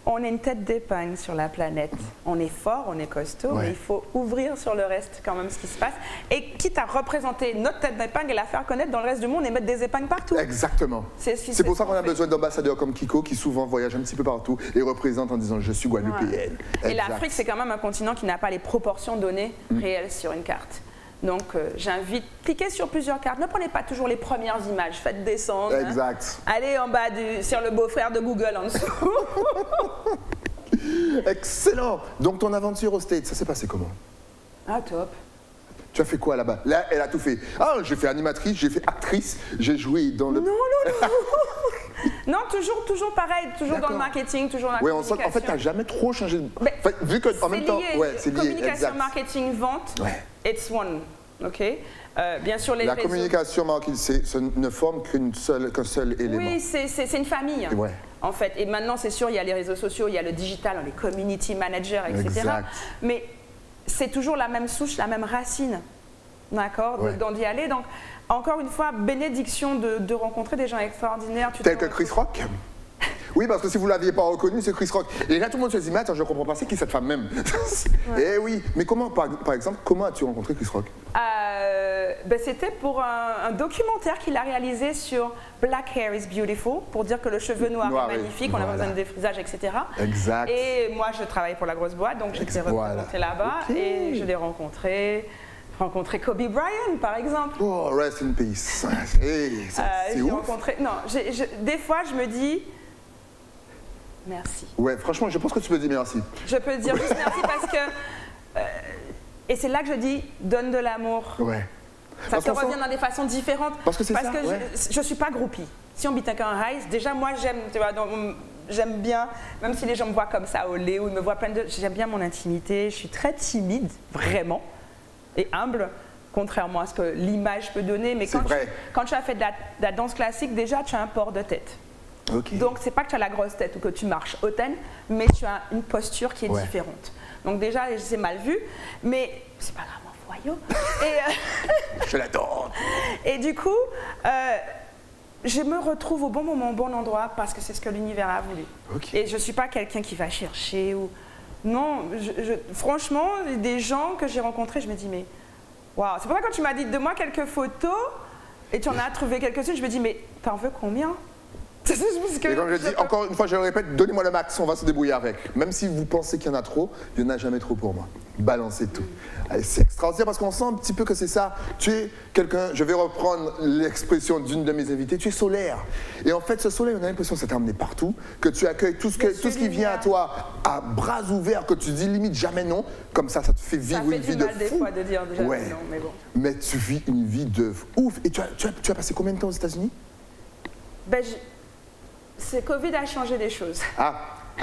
B: On est une tête d'épingle sur la planète. On est fort, on est costaud, mais il faut ouvrir sur le reste quand même ce qui se passe. Et quitte à représenter notre tête d'épingle et la faire connaître dans le reste du monde et mettre des épingles partout.
A: Exactement. C'est pour ça qu'on a besoin d'ambassadeurs comme Kiko qui souvent voyagent un petit peu partout et représentent en disant je suis guadeloupéenne.
B: Et l'Afrique, c'est quand même un continent qui n'a pas les proportions données réelles sur une carte. Donc j'invite, cliquez sur plusieurs cartes, ne prenez pas toujours les premières images, faites descendre.
A: Exact.
B: Allez en bas sur le beau-frère de Google en dessous.
A: Excellent. Donc ton aventure au States, ça s'est passé comment?
B: Ah top.
A: Tu as fait quoi là-bas? Là, elle a tout fait. Ah, j'ai fait animatrice, j'ai fait actrice, j'ai joué dans le...
B: Non. Non, toujours pareil, toujours dans le marketing, toujours dans la communication.
A: En fait, tu n'as jamais trop changé. Vu qu'en même temps, c'est lié.
B: Communication, marketing, vente, it's one. OK. Bien sûr, la
A: communication, ça ne forme qu'un seul élément.
B: Oui, c'est une famille. Ouais. En fait. Et maintenant, c'est sûr, il y a les réseaux sociaux, il y a le digital, les community managers, etc. Exact. Mais c'est toujours la même souche, la même racine. D'accord, d'y aller. Donc, encore une fois, bénédiction de rencontrer des gens extraordinaires.
A: Tel que Chris Rock. Oui, parce que si vous ne l'aviez pas reconnu, c'est Chris Rock. Et là, tout le monde se dit, mais attends, je ne comprends pas, c'est qui cette femme même? Eh oui, mais comment, par exemple, comment as-tu rencontré Chris Rock?
B: C'était pour un documentaire qu'il a réalisé sur Black Hair is Beautiful, pour dire que le cheveu noir est magnifique, on a besoin de défrisage, etc.
A: Exact.
B: Et moi, je travaille pour la grosse boîte, donc j'étais représentée là-bas et je l'ai rencontré Kobe Bryant, par exemple.
A: Oh, rest in peace. C'est ouf.
B: Des fois, je me dis... Merci.
A: Ouais, franchement, je pense que tu peux dire merci.
B: Je peux dire juste merci parce que... et c'est là que je dis, donne de l'amour. Ouais. Ça te revient dans des façons différentes. Parce que je ne suis pas groupie. Si on beat un rise, déjà moi j'aime bien, même si les gens me voient comme ça au lait ou ils me voient plein de... J'aime bien mon intimité, je suis très timide, vraiment, et humble. contrairement à ce que l'image peut donner. Mais quand tu as fait de la danse classique, déjà, tu as un port de tête.
A: Okay.
B: Donc, c'est pas que tu as la grosse tête ou que tu marches hautaine, mais tu as une posture qui est différente. Donc déjà, c'est mal vu, mais c'est pas grave, mon foyau.
A: Je l'adore.
B: Et du coup, je me retrouve au bon moment, au bon endroit, parce que c'est ce que l'univers a voulu. Okay. Et je suis pas quelqu'un qui va chercher ou... Non, franchement, des gens que j'ai rencontrés, je me dis, mais... Waouh, c'est pour ça que quand tu m'as dit de moi quelques photos, et tu en as trouvé quelques-unes, je me dis, mais t'en veux combien?
A: Et comme je dis, encore une fois, je le répète, donnez-moi le max, on va se débrouiller avec. Même si vous pensez qu'il y en a trop, il n'y en a jamais trop pour moi. Balancez tout. C'est extraordinaire parce qu'on sent un petit peu que c'est ça. Tu es quelqu'un, je vais reprendre l'expression d'une de mes invitées, tu es solaire. Et en fait, ce soleil, on a l'impression que ça t'a emmené partout, que tu accueilles tout ce qui vient à toi à bras ouverts, que tu dis limite jamais non. Comme ça te fait vivre une vie de fou.
B: Ça fait du mal des fois de dire jamais non, mais bon.
A: Mais tu vis une vie de ouf. Et tu as passé combien de temps aux États-Unis?
B: Covid a changé des choses.
A: Ah,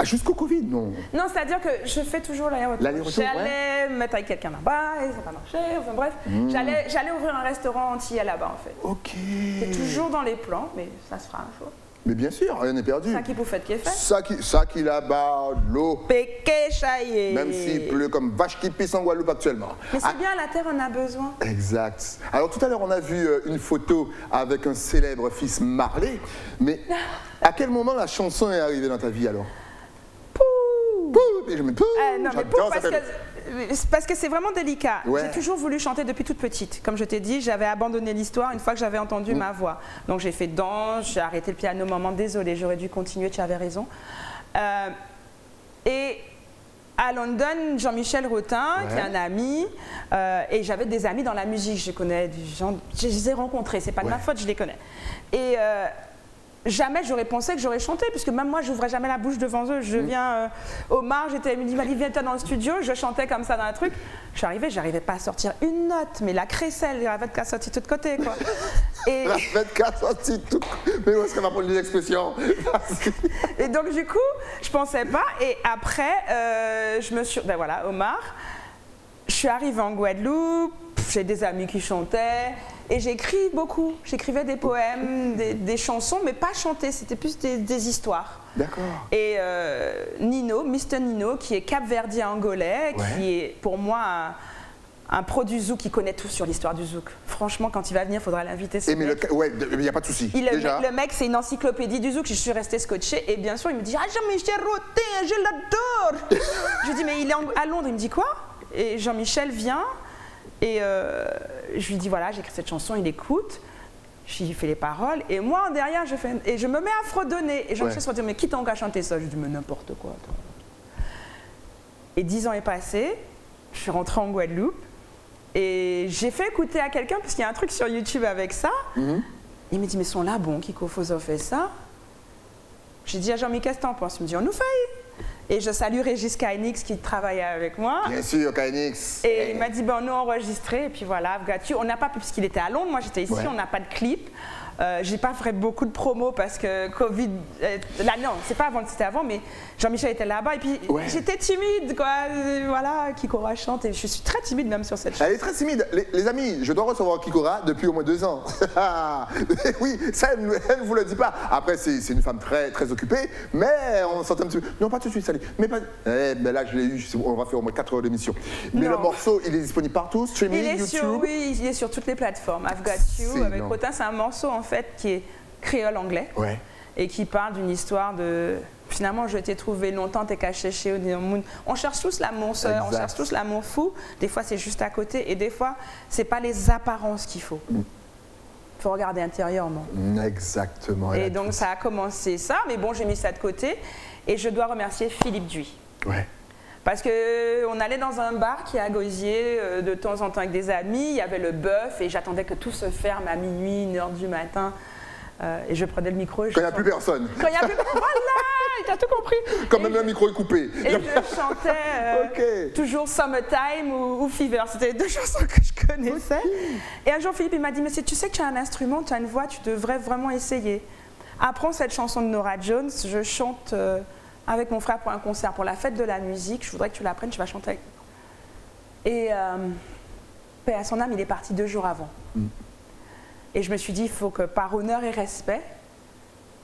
A: jusqu'au Covid, non? Non,
B: c'est-à-dire que je fais toujours l'aller-retour. J'allais me mettre avec quelqu'un là-bas et ça n'a pas marché. Enfin bref, j'allais ouvrir un restaurant entier là-bas en fait.
A: Ok.
B: C'est toujours dans les plans, mais ça se fera un jour.
A: Mais bien sûr, rien n'est perdu.
B: Ça qui vous fait qui est fait.
A: Ça qui là-bas, l'eau.
B: Péqué chaillé.
A: Même s'il pleut comme vache qui pisse en Guadeloupe actuellement.
B: Mais c'est bien, la terre en a besoin.
A: Exact. Alors tout à l'heure, on a vu une photo avec un célèbre fils Marley. Mais à quel moment la chanson est arrivée dans ta vie alors?
B: Pouh. Et je me pouh. Non, mais pouh parce que c'est vraiment délicat. Ouais. J'ai toujours voulu chanter depuis toute petite. Comme je t'ai dit, j'avais abandonné l'histoire une fois que j'avais entendu ma voix. Donc j'ai fait danse, j'ai arrêté le piano. Maman, désolée, j'aurais dû continuer, tu avais raison. Et à London, Jean-Michel Rotin, qui est un ami, et j'avais des amis dans la musique. Je connais des gens, je les ai rencontrés, c'est pas de ma faute, je les connais. Et jamais j'aurais pensé que j'aurais chanté, puisque même moi, je n'ouvrais jamais la bouche devant eux. Je viens au Mar, il me dit, viens dans le studio, je chantais comme ça dans un truc. Je suis arrivée, j'arrivais pas à sortir une note, mais la crécelle, la vête qui a sorti tout de côté, quoi. Et... La
A: vête qui a sorti tout de côté. Mais où est-ce qu'on va prendre l'expression?
B: Et donc, du coup, je pensais pas. Et après, je me suis... Ben voilà, au Mar, je suis arrivée en Guadeloupe, j'ai des amis qui chantaient. Et j'écris beaucoup. J'écrivais des poèmes, des chansons, mais pas chanter, c'était plus des histoires.
A: D'accord.
B: Et Nino, Mr Nino, qui est capverdien angolais, qui est pour moi un pro du zouk, qui connaît tout sur l'histoire du zouk. Franchement, quand il va venir, il faudra l'inviter.
A: Mais il n'y a pas de souci.
B: Le mec, c'est une encyclopédie du zouk. Je suis restée scotchée. Et bien sûr, il me dit « Ah, Jean-Michel Rotin, je l'adore !» Je lui dis « Mais il est à Londres. » Il me dit « Quoi ?» Et Jean-Michel vient. Et je lui dis, voilà, j'écris cette chanson, il écoute, je lui fais les paroles, et moi, derrière, je me mets à fredonner. Et Jean-Michel se dit, mais qui t'en a chanté ça? Je lui dis, mais n'importe quoi. Toi. Et 10 ans est passé, je suis rentrée en Guadeloupe, et j'ai fait écouter à quelqu'un, parce qu'il y a un truc sur YouTube avec ça. Il me dit, mais sont là, bon, Kiko Fozo fait ça. J'ai dit à Jean-Michel, qu'est-ce que t'en penses? Il me dit, on nous fait. Et je salue Régis Kainix qui travaillait avec moi.
A: Bien sûr, Kainix.
B: Et il m'a dit, ben, on a enregistré, et puis voilà, I've got you. On n'a pas pu, puisqu'il était à Londres, moi j'étais ici, on n'a pas de clip. J'ai pas fait beaucoup de promos parce que Covid, là non, c'est pas avant, c'était avant, mais Jean-Michel était là-bas et puis j'étais timide, quoi. Voilà, Kikora chante et je suis très timide même sur cette chanson.
A: Elle est très timide. Les amis, je dois recevoir Kikora depuis au moins 2 ans. Oui, ça, elle ne vous le dit pas. Après, c'est une femme très, très occupée, mais on s'entend un petit peu. Non, pas tout de suite, salut. Mais pas... mais là, je l'ai eu, on va faire au moins 4 heures d'émission. Mais le morceau, il est disponible partout, streaming, YouTube.
B: Oui, il est sur toutes les plateformes. I've Got You, avec Rotin, c'est un morceau en fait qui est créole-anglais et qui parle d'une histoire de... Finalement, je t'ai trouvé longtemps, t'es caché chez eux. On cherche tous l'amour seul, on cherche tous l'amour fou. Des fois, c'est juste à côté et des fois, c'est pas les apparences qu'il faut. Il faut regarder intérieurement.
A: Exactement.
B: Et donc, ça a commencé ça, mais bon, j'ai mis ça de côté et je dois remercier Philippe Duy. Parce qu'on allait dans un bar qui est à Gosier de temps en temps avec des amis, il y avait le bœuf et j'attendais que tout se ferme à minuit, 1h du matin. Et je prenais le micro.
A: Quand il n'y a plus personne.
B: Quand il n'y a plus personne. Voilà, tu as tout compris.
A: Quand même le micro est coupé.
B: Et je chantais toujours Summertime ou Fever. C'était 2 chansons que je connaissais. Et un jour, Philippe il m'a dit, mais si tu sais que tu as un instrument, tu as une voix, tu devrais vraiment essayer. Apprends cette chanson de Norah Jones, je chante... avec mon frère pour un concert, pour la fête de la musique, je voudrais que tu l'apprennes, tu vas chanter avec nous. Et paix à son âme, il est parti 2 jours avant. Et je me suis dit, il faut que par honneur et respect,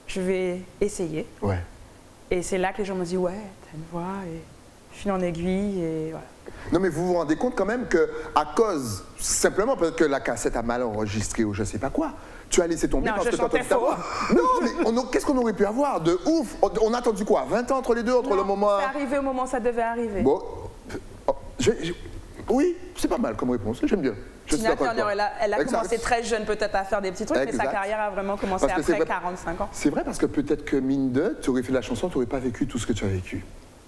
B: je vais essayer.
A: Ouais.
B: Et c'est là que les gens m'ont dit, ouais, t'as une voix, et fil en aiguille, et voilà.
A: Non, mais vous vous rendez compte quand même qu'à cause, simplement peut-être que la cassette a mal enregistré ou je sais pas quoi, tu as laissé tomber
B: Non,
A: parce
B: je
A: que
B: chantais
A: t'entends ta voix. Non, mais qu'est-ce qu'on aurait pu avoir de ouf? On a attendu quoi? 20 ans entre les deux, entre
B: Non,
A: le moment...
B: c'est arrivé au moment où ça devait arriver.
A: Bon, oui, c'est pas mal comme réponse, j'aime bien.
B: Tina Turner, elle a
A: Exact.
B: commencé très jeune peut-être à faire des petits trucs, mais sa carrière a vraiment commencé
A: Parce que
B: après 45 ans.
A: C'est vrai parce que peut-être que mine de, tu aurais fait la chanson, tu n'aurais pas vécu tout ce que tu as vécu.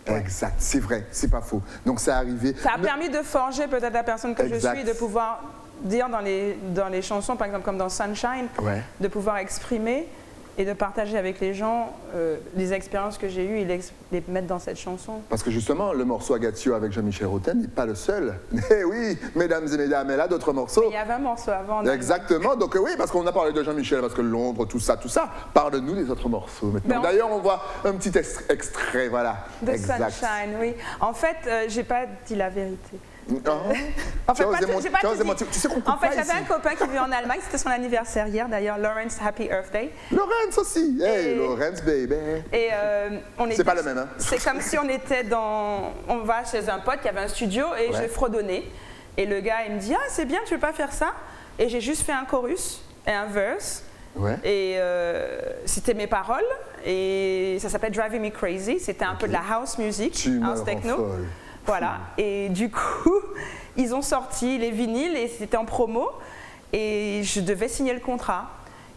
A: Ouais. Exact, c'est vrai, c'est pas faux. Donc ça arrivé.
B: Ça a permis de forger peut-être la personne que je suis, de pouvoir dire dans les chansons, par exemple comme dans Sunshine, de pouvoir exprimer et de partager avec les gens les expériences que j'ai eues et les mettre dans cette chanson.
A: Parce que justement, le morceau Agatio avec Jean-Michel Roten n'est pas le seul. Eh oui, mesdames et mesdames, elle a d'autres morceaux.
B: Mais il y avait un morceau avant.
A: Exactement, donc oui, parce qu'on a parlé de Jean-Michel, parce que Londres, tout ça. Parle-nous des autres morceaux maintenant. D'ailleurs, on voit un petit extrait, voilà.
B: De Sunshine, oui. En fait, j'ai pas dit la vérité.
A: En fait,
B: j'avais un copain qui vit en Allemagne, c'était son anniversaire hier d'ailleurs, Lawrence Happy Earth Day.
A: Lawrence aussi, hey Lawrence baby.
B: Et
A: c'est pas le même, hein.
B: C'est comme si on était on va chez un pote qui avait un studio et je fredonnais. Et le gars il me dit, ah c'est bien, tu veux pas faire ça? Et j'ai juste fait un chorus et un verse. Et c'était mes paroles et ça s'appelait Driving Me Crazy, c'était un peu de la house music, house techno. Voilà, et du coup, ils ont sorti les vinyles et c'était en promo et je devais signer le contrat.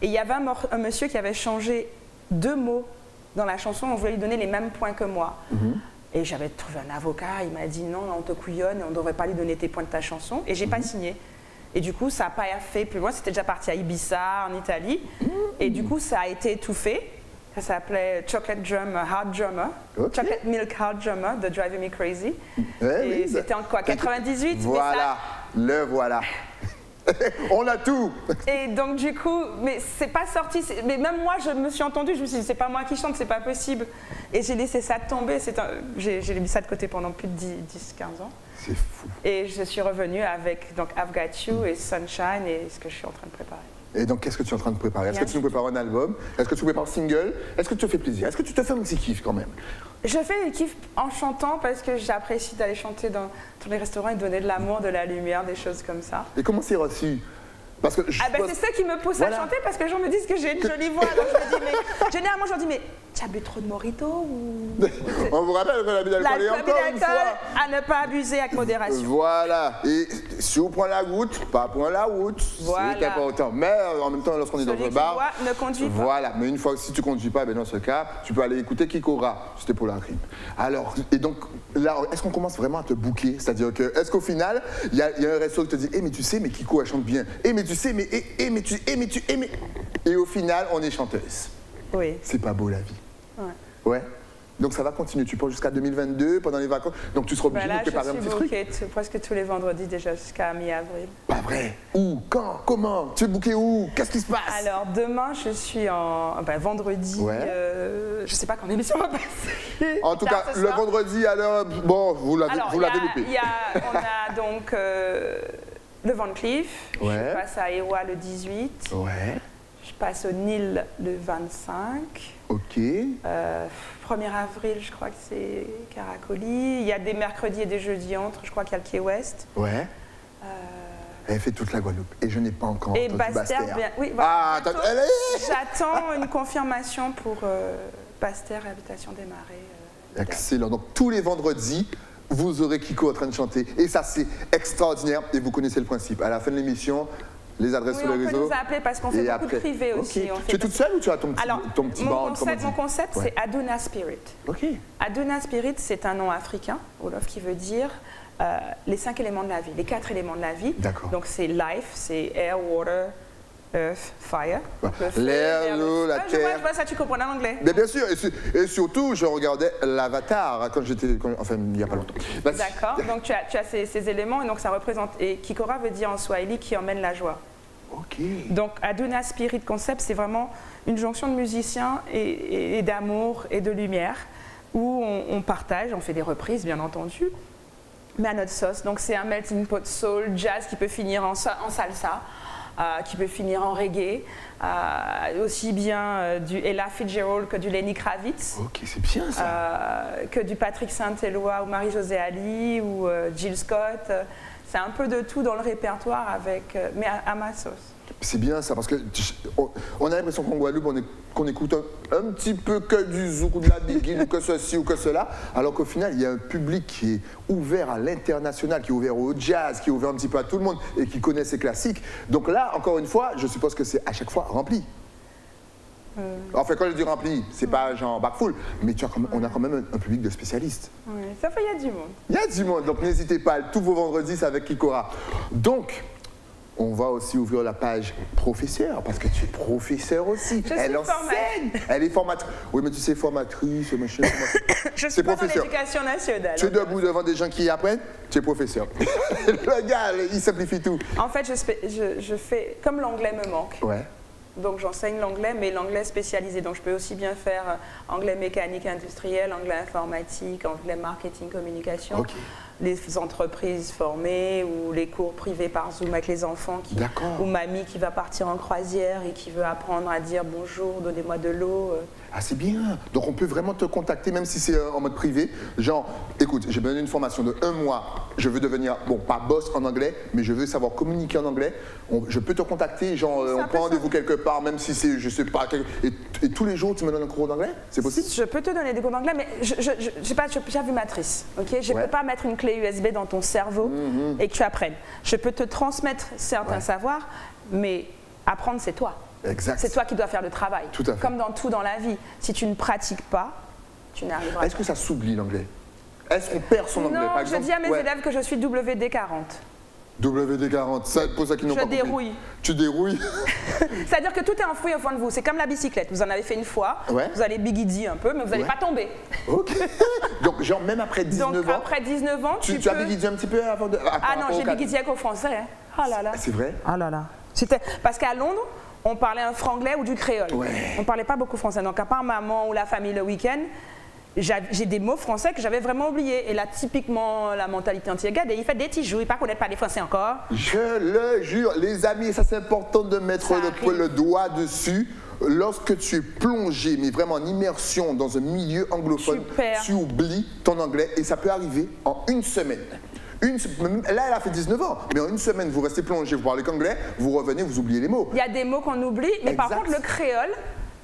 B: Et il y avait un monsieur qui avait changé 2 mots dans la chanson, on voulait lui donner les mêmes points que moi. Et j'avais trouvé un avocat, il m'a dit non, on te couillonne, on ne devrait pas lui donner tes points de ta chanson. Et j'ai pas signé. Et du coup, ça n'a pas fait plus loin, c'était déjà parti à Ibiza, en Italie. Et du coup, ça a été étouffé. Ça s'appelait Chocolate Drummer, Hard Drummer, Chocolate Milk Hard Drummer de Driving Me Crazy. Et c'était en quoi, 98?
A: Voilà, le voilà. On a tout.
B: Et donc du coup, mais c'est pas sorti. Mais même moi, je me suis entendue, je me suis dit, c'est pas moi qui chante, c'est pas possible. Et j'ai laissé ça tomber. J'ai mis ça de côté pendant plus de 10-15 ans.
A: C'est fou.
B: Et je suis revenue avec donc I've Got You et Sunshine et ce que je suis en train de préparer.
A: Et donc, qu'est-ce que tu es en train de préparer? Est-ce que tu nous prépares un album? Est-ce que tu prépares un single? Est-ce que tu te fais plaisir? Est-ce que tu te fais un petit kiff quand même?
B: Je fais des kiffs en chantant parce que j'apprécie d'aller chanter dans tous les restaurants et donner de l'amour, de la lumière, des choses comme ça.
A: Et comment c'est reçu? Parce que
B: c'est ça qui me pousse à chanter parce que les gens me disent que j'ai une jolie voix. Donc je me dis, mais généralement, je leur dis, mais tu as bu trop de mojito ou...
A: On vous rappelle que l'abus d'alcool est encore une fois...
B: à ne pas abuser avec modération.
A: Voilà. Et si on prend la goutte, pas prendre la route,
B: voilà.
A: C'est important. Mais en même temps, lorsqu'on est dans un bar...
B: Celui qui boit ne conduit pas.
A: Voilà. Mais une fois que si tu ne conduis pas, ben dans ce cas, tu peux aller écouter Kikora. C'était pour la rime. Alors, et donc, là, est-ce qu'on commence vraiment à te booker? C'est-à-dire que, est-ce qu'au final, il y a un resto qui te dit, mais tu sais, mais Kiko, elle chante bien. Mais tu sais, mais et au final, on est chanteuse.
B: Oui.
A: C'est pas beau la vie. Ouais. Donc ça va continuer. Tu penses jusqu'à 2022, pendant les vacances. Donc tu seras obligé de préparer un petit truc.
B: Je suis bookée presque tous les vendredis déjà jusqu'à mi-avril.
A: Pas vrai. Où? Quand? Comment? Tu es booké où? Qu'est-ce qui se passe?
B: Alors demain, je suis vendredi. Je sais pas quand l'émission va passer.
A: En tout cas, le vendredi, alors, bon, vous l'avez loupé.
B: On a donc le Van Cleef. Je passe à Ewa le 18.
A: Ouais.
B: Je passe au Nil le 25.
A: Ok.
B: 1er avril, je crois que c'est Caracoli. Il y a des mercredis et des jeudis entre. Je crois qu'il y a le Key West.
A: Ouais. Elle fait toute la Guadeloupe. Et je n'ai pas encore
B: entendu Bastère. Oui, voilà. J'attends une confirmation pour Bastère, Habitation des Marais.
A: Excellent. Donc tous les vendredis, vous aurez Kiko en train de chanter. Et ça, c'est extraordinaire. Et vous connaissez le principe. À la fin de l'émission, les adresses sur les réseaux.
B: On peut nous appeler parce qu'on fait beaucoup de privé aussi.
A: Tu es toute seule ou tu as ton petit band?
B: Mon concept, c'est Aduna Spirit. Aduna Spirit, c'est un nom africain, Wolof, qui veut dire les 5 éléments de la vie, les 4 éléments de la vie. Donc c'est life, c'est air, water, earth, fire.
A: L'air, l'eau, la terre.
B: Je vois ça, tu comprends l'anglais.
A: Bien sûr, et surtout, je regardais l'Avatar quand j'étais, enfin, il n'y a pas longtemps.
B: D'accord, donc tu as ces éléments, et donc ça représente, et Kikora veut dire en Swahili qui emmène la joie.
A: Ok.
B: Donc Aduna Spirit Concept, c'est vraiment une jonction de musiciens et d'amour et de lumière, où on partage, on fait des reprises bien entendu, mais à notre sauce. Donc c'est un melting pot soul, jazz qui peut finir en salsa, qui peut finir en reggae, aussi bien du Ella Fitzgerald que du Lenny Kravitz.
A: Ok, c'est bien ça.
B: Que du Patrick Saint-Éloi ou Marie-Josée Ali ou Jill Scott. C'est un peu de tout dans le répertoire, mais à ma sauce.
A: C'est bien ça, parce que on a l'impression qu'en Guadeloupe, qu'on écoute un petit peu que du zouk ou de la biguine ou que ceci ou que cela, alors qu'au final, il y a un public qui est ouvert à l'international, qui est ouvert au jazz, qui est ouvert un petit peu à tout le monde et qui connaît ses classiques. Donc là, encore une fois, je suppose que c'est à chaque fois rempli. Enfin, quand je dis rempli, c'est pas genre bac full, mais on a quand même un public de spécialistes.
B: Oui, ça fait, il y a du monde.
A: Il y a du monde, donc n'hésitez pas, tous vos vendredis, c'est avec Kikora. Donc, on va aussi ouvrir la page professeur, parce que tu es professeur aussi. Elle enseigne. Elle est formatrice. Oui, mais tu sais, formatrice, machin.
B: Je suis pas dans l'éducation nationale.
A: Tu es debout devant des gens qui apprennent, tu es professeur. Le gars, il simplifie tout.
B: En fait, je fais comme l'anglais me manque.
A: Ouais.
B: Donc j'enseigne l'anglais, mais l'anglais spécialisé. Donc je peux aussi bien faire anglais mécanique industriel, anglais informatique, anglais marketing communication. Okay. Les entreprises formées ou les cours privés par Zoom avec les enfants ou mamie qui va partir en croisière et qui veut apprendre à dire bonjour, donnez-moi de l'eau.
A: Ah, c'est bien. Donc on peut vraiment te contacter même si c'est en mode privé. Genre, écoute, j'ai besoin d'une formation de 1 mois. Je veux devenir, bon, pas boss en anglais, mais je veux savoir communiquer en anglais. Je peux te contacter, genre on prend rendez-vous quelque part, même si c'est, je sais pas, et tous les jours tu me donnes un cours d'anglais? C'est possible?
B: Je peux te donner des cours d'anglais, mais je sais pas, je suis avimatrice, ok? Je peux pas mettre une clé USB dans ton cerveau et que tu apprennes. Je peux te transmettre certains savoirs, mais apprendre c'est toi.
A: Exact.
B: C'est toi qui dois faire le travail.
A: Tout à fait.
B: Comme dans tout dans la vie. Si tu ne pratiques pas, tu n'arriveras pas.
A: Est-ce que ça s'oublie l'anglais? Est-ce qu'on perd son anglais? Par exemple,
B: je dis à mes élèves que je suis WD40.
A: WD40, ça pour ça qu'ils n'ont pas compris.
B: Je dérouille.
A: Tu dérouilles?
B: C'est-à-dire que tout est enfoui au fond de vous. C'est comme la bicyclette. Vous en avez fait une fois, vous allez bigidi un peu, mais vous n'allez pas tomber.
A: Ok. Donc genre même après 19 ans.
B: Après 19 ans,
A: tu as bigidi un petit peu avant de.
B: Ah non, j'ai bigidi avec au français. Hein. Ah là là.
A: C'est vrai?
B: Ah là là. Parce qu'à Londres, on parlait un franglais ou du créole.
A: Ouais.
B: On ne parlait pas beaucoup français. Donc à part maman ou la famille le week-end, j'ai des mots français que j'avais vraiment oubliés. Et là, typiquement, la mentalité anti-égale, il fait des petits jours, il ne pas connaître pas les français encore.
A: Je le jure, les amis, ça c'est important de mettre le doigt dessus. Lorsque tu es plongé, mais vraiment en immersion dans un milieu anglophone, tu oublies ton anglais et ça peut arriver en une semaine. Là, elle a fait 19 ans, mais en une semaine, vous restez plongé, vous parlez qu'anglais, vous revenez, vous oubliez les mots.
B: Il y a des mots qu'on oublie, mais par contre, le créole,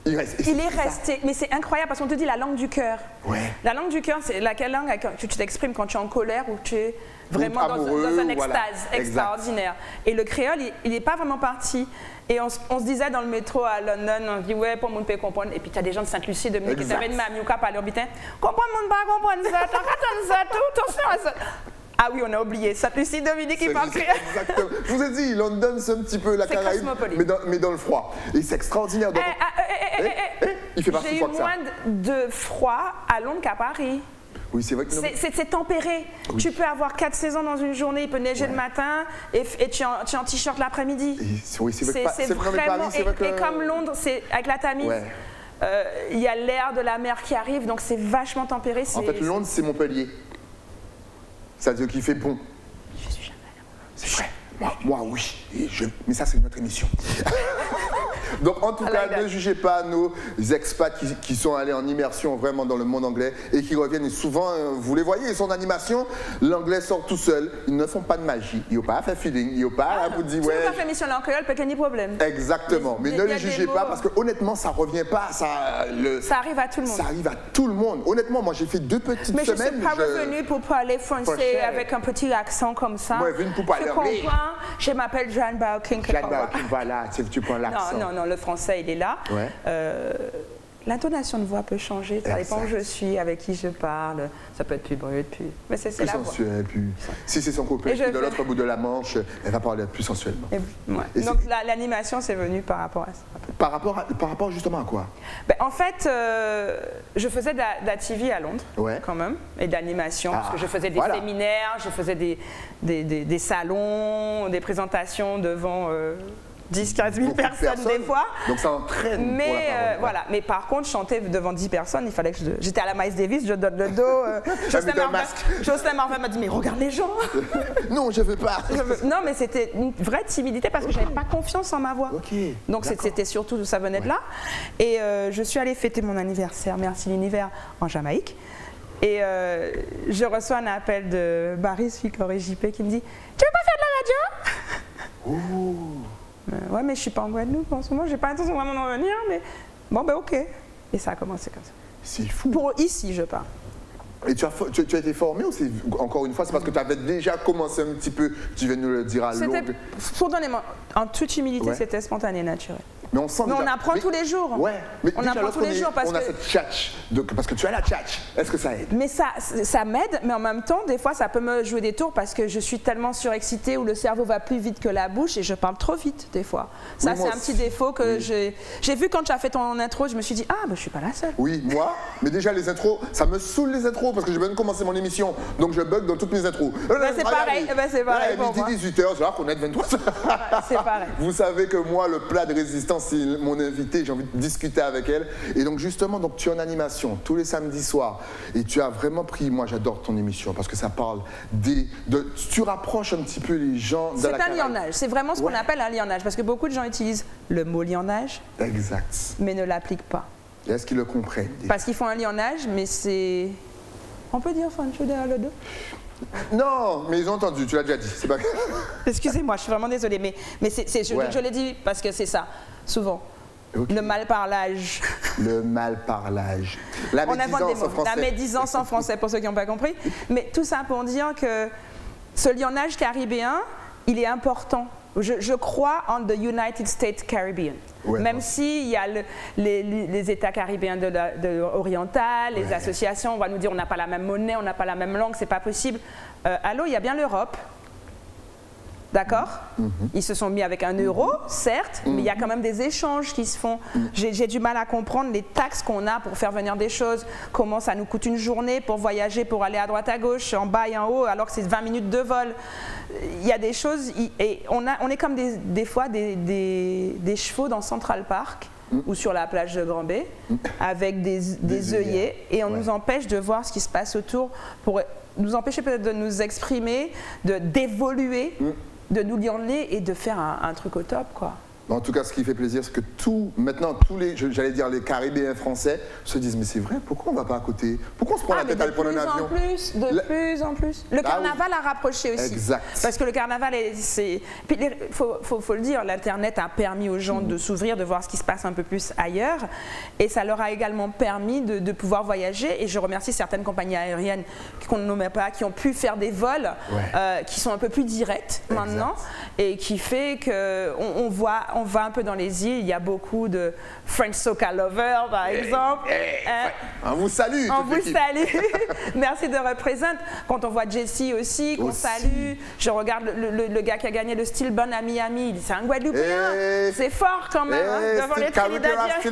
B: il est resté. Mais c'est incroyable parce qu'on te dit la langue du cœur.
A: Ouais.
B: La langue du cœur, c'est laquelle langue tu t'exprimes quand tu es en colère ou tu es vraiment
A: amoureux,
B: dans un extase extraordinaire. Et le créole, il n'est pas vraiment parti. Et on se disait dans le métro à London, on dit ouais, pour mon peut comprendre. Et puis tu as des gens de Sainte-Lucie, de Dominique, qui avaient une mamie ou qui parlent bitin. Comprendre mon pas comprendre ça, t'as ça, tout ça. Ah oui, on a oublié. Sainte-Lucie, Dominique, qui parle créole.
A: Exactement. Je vous ai dit, London, c'est un petit peu la Caraïbe, mais dans le froid. Et c'est extraordinaire. Donc, il fait partie de ça.
B: J'ai eu moins de froid à Londres qu'à Paris.
A: Oui, c'est vrai que
B: c'est tempéré. Oui. Tu peux avoir 4 saisons dans une journée, il peut neiger le matin et tu es en t-shirt l'après-midi.
A: Oui, c'est vrai que
B: vraiment. Et comme Londres, c'est avec la Tamise. Il y a l'air de la mer qui arrive, donc c'est vachement tempéré.
A: En fait, Londres, c'est Montpellier. Ça veut dire qu'il fait bon.
B: Je suis jamais allée.
A: C'est vrai. Moi oui. Mais ça, c'est une autre émission. Donc, en tout cas, ne jugez pas nos expats qui sont allés en immersion vraiment dans le monde anglais et qui reviennent. Et souvent, vous les voyez, ils sont en animation, l'anglais sort tout seul. Ils ne font pas de magie. Ils n'ont pas fait feeling. Ils n'ont pas vous dit,
B: ouais. Tu n'as pas fait mission en créole, pas qu'il y ait ni problème.
A: Exactement. Mais ne les jugez pas parce que honnêtement, ça ne revient pas. Ça
B: arrive à tout le monde.
A: Ça arrive à tout le monde. Honnêtement, moi, j'ai fait 2 petites semaines.
B: Mais je ne suis pas revenue pour parler français avec un petit accent comme ça.
A: Moi, je viens pour parler anglais.
B: Je m'appelle Jeanne Barking.
A: Jeanne Barking, voilà, tu prends l'accent.
B: Non, le français, il est là.
A: Ouais.
B: L'intonation de voix peut changer, ça dépend où je suis, avec qui je parle. Ça peut être plus brut, mais c'est la voix.
A: Sensuel, si c'est son copain qui est de l'autre bout de la Manche, elle va parler plus sensuellement.
B: Donc l'animation, c'est venu par rapport à ça.
A: Par rapport justement à quoi?
B: En fait, je faisais de la TV à Londres, quand même, et de l'animation, parce que je faisais des séminaires, je faisais des salons, des présentations devant 10-15 000 personnes des fois.
A: Donc ça entraîne.
B: Mais voilà. Mais par contre, chanter devant 10 personnes, il fallait que j'étais à la Miles Davis, je donne le dos. Jocelyn Marvin m'a dit mais regarde les gens.
A: Non, je veux pas.
B: Non, mais c'était une vraie timidité parce que j'avais pas confiance en ma voix.
A: Okay,
B: donc c'était surtout ça venait de là. Et je suis allée fêter mon anniversaire, merci l'univers, en Jamaïque. Et je reçois un appel de Baris Ficori JP qui me dit tu veux pas faire de la radio? Ouais, mais je suis pas en Guadeloupe en ce moment, j'ai pas l'intention vraiment d'en venir, mais bon, ben ok. Et ça a commencé comme ça.
A: C'est fou.
B: Pour ici, je parle.
A: Et tu as été formé ou c'est, encore une fois, c'est parce que tu avais déjà commencé un petit peu, tu viens de nous le dire à longue.
B: Spontanément, en toute humilité, c'était spontané, naturel.
A: Mais on sent
B: on apprend tous les jours.
A: Ouais, mais
B: on apprend tous les jours parce
A: on a cette tchatch, parce que tu as la tchatch. Est-ce que ça aide?
B: Mais ça m'aide, mais en même temps, des fois, ça peut me jouer des tours parce que je suis tellement surexcitée où le cerveau va plus vite que la bouche et je parle trop vite des fois. Ça, c'est un petit défaut que j'ai vu quand tu as fait ton intro. Je me suis dit je suis pas la seule.
A: Oui, moi. Mais déjà les intros, ça me saoule les intros parce que je viens de commencer mon émission, donc je bug dans toutes mes intros.
B: C'est pareil. C'est pareil.
A: Midi 18h, je vais reconnaître 23h.
B: C'est pareil.
A: Vous savez que moi, le plat de résistance, c'est mon invité. J'ai envie de discuter avec elle. Et donc justement, donc, tu es en animation tous les samedis soirs. Et tu as vraiment pris, moi j'adore ton émission parce que ça parle tu rapproches un petit peu les gens de la Caraïbe.
B: C'est un lionnage, c'est vraiment ce qu'on appelle un lionnage. Parce que beaucoup de gens utilisent le mot lionnage.
A: Exact.
B: Mais ne l'appliquent pas.
A: Et est-ce qu'ils le comprennent?
B: Parce qu'ils font un lionnage, mais c'est... On peut dire Fancho derrière le dos?
A: Non, mais ils ont entendu, tu l'as déjà dit. Pas...
B: Excusez-moi, je suis vraiment désolée, mais je l'ai dit parce que c'est ça, souvent. Okay. Le malparlage.
A: Le malparlage. La médisance en français.
B: La médisance en français, pour ceux qui n'ont pas compris. Mais tout ça pour dire que ce lionnage caribéen, il est important. Je crois en the United States Caribbean. Ouais, même s'il y a les États caribéens orientaux, les associations, on va nous dire on n'a pas la même monnaie, on n'a pas la même langue, c'est pas possible. Allô, il y a bien l'Europe. D'accord? Ils se sont mis avec un euro, certes, mais il y a quand même des échanges qui se font. J'ai du mal à comprendre les taxes qu'on a pour faire venir des choses, comment ça nous coûte une journée pour voyager, pour aller à droite à gauche, en bas et en haut, alors que c'est 20 minutes de vol. Il y a des choses, et on est comme des fois des chevaux dans Central Park ou sur la plage de Grand Bay, avec des œillets, et on nous empêche de voir ce qui se passe autour, pour nous empêcher peut-être de nous exprimer, d'évoluer, de nous lier et de faire un truc au top, quoi.
A: En tout cas, ce qui fait plaisir, c'est que maintenant, j'allais dire les Caribéens français se disent, mais c'est vrai, pourquoi on ne va pas à côté? Pourquoi on se prend la tête à aller prendre un avion?
B: De plus en plus. Le carnaval a rapproché aussi.
A: Exact.
B: Parce que le carnaval, il faut le dire, l'Internet a permis aux gens de s'ouvrir, de voir ce qui se passe un peu plus ailleurs. Et ça leur a également permis de pouvoir voyager. Et je remercie certaines compagnies aériennes qu'on ne nommait pas, qui ont pu faire des vols qui sont un peu plus directs maintenant. Et qui fait qu'on on va un peu dans les îles, il y a beaucoup de French Soca Lovers, par exemple.
A: On vous salue.
B: On vous salue. Merci de représenter. Quand on voit Jessie aussi, qu'on salue. Je regarde le gars qui a gagné le Steel Bun à Miami, c'est un Guadeloupéen. C'est fort quand même, devant les Trinidadiens.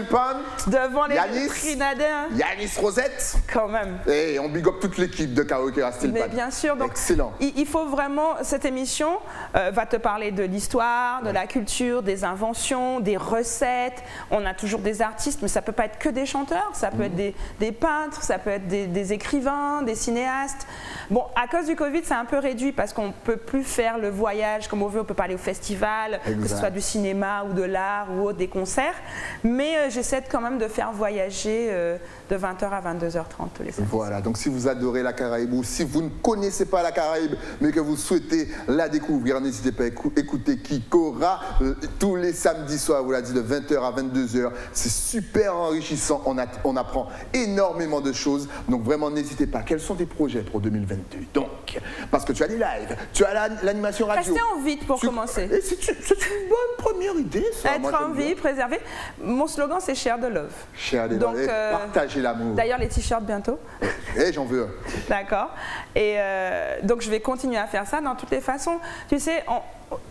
B: Devant les Trinidadiens.
A: Yanis Rosette.
B: Quand même.
A: Et on big up toute l'équipe de Karaokera Steel Bun.
B: Mais bien sûr. Donc,
A: excellent.
B: Il faut vraiment, cette émission va te parler de l'histoire, de la culture, des inventions, des recettes. On a toujours des artistes, mais ça peut pas être que des chanteurs, ça peut être des peintres, ça peut être des écrivains, des cinéastes. Bon, à cause du Covid, c'est un peu réduit parce qu'on peut plus faire le voyage comme on veut, on peut pas aller au festival, que ce soit du cinéma ou de l'art ou autre, des concerts. Mais j'essaie quand même de faire voyager de 20h à 22h30 tous les samedis.
A: Voilà, donc si vous adorez la Caraïbe ou si vous ne connaissez pas la Caraïbe, mais que vous souhaitez la découvrir, n'hésitez pas à écouter Kikora tous les samedis soirs, vous l'a dit, de 20h à 22h. C'est super enrichissant, on apprend énormément de choses. Donc vraiment, n'hésitez pas. Quels sont tes projets pour 2022? Donc, parce que tu as des lives, tu as l'animation radio.
B: Restez en vie pour commencer.
A: C'est une bonne première idée, ça.
B: Être en vie, préserver. Mon slogan, c'est Share the Love.
A: Share the Love. Partager l'amour.
B: D'ailleurs, les t-shirts bientôt.
A: Et j'en veux un. D'accord.
B: Et donc, je vais continuer à faire ça dans toutes les façons. Tu sais,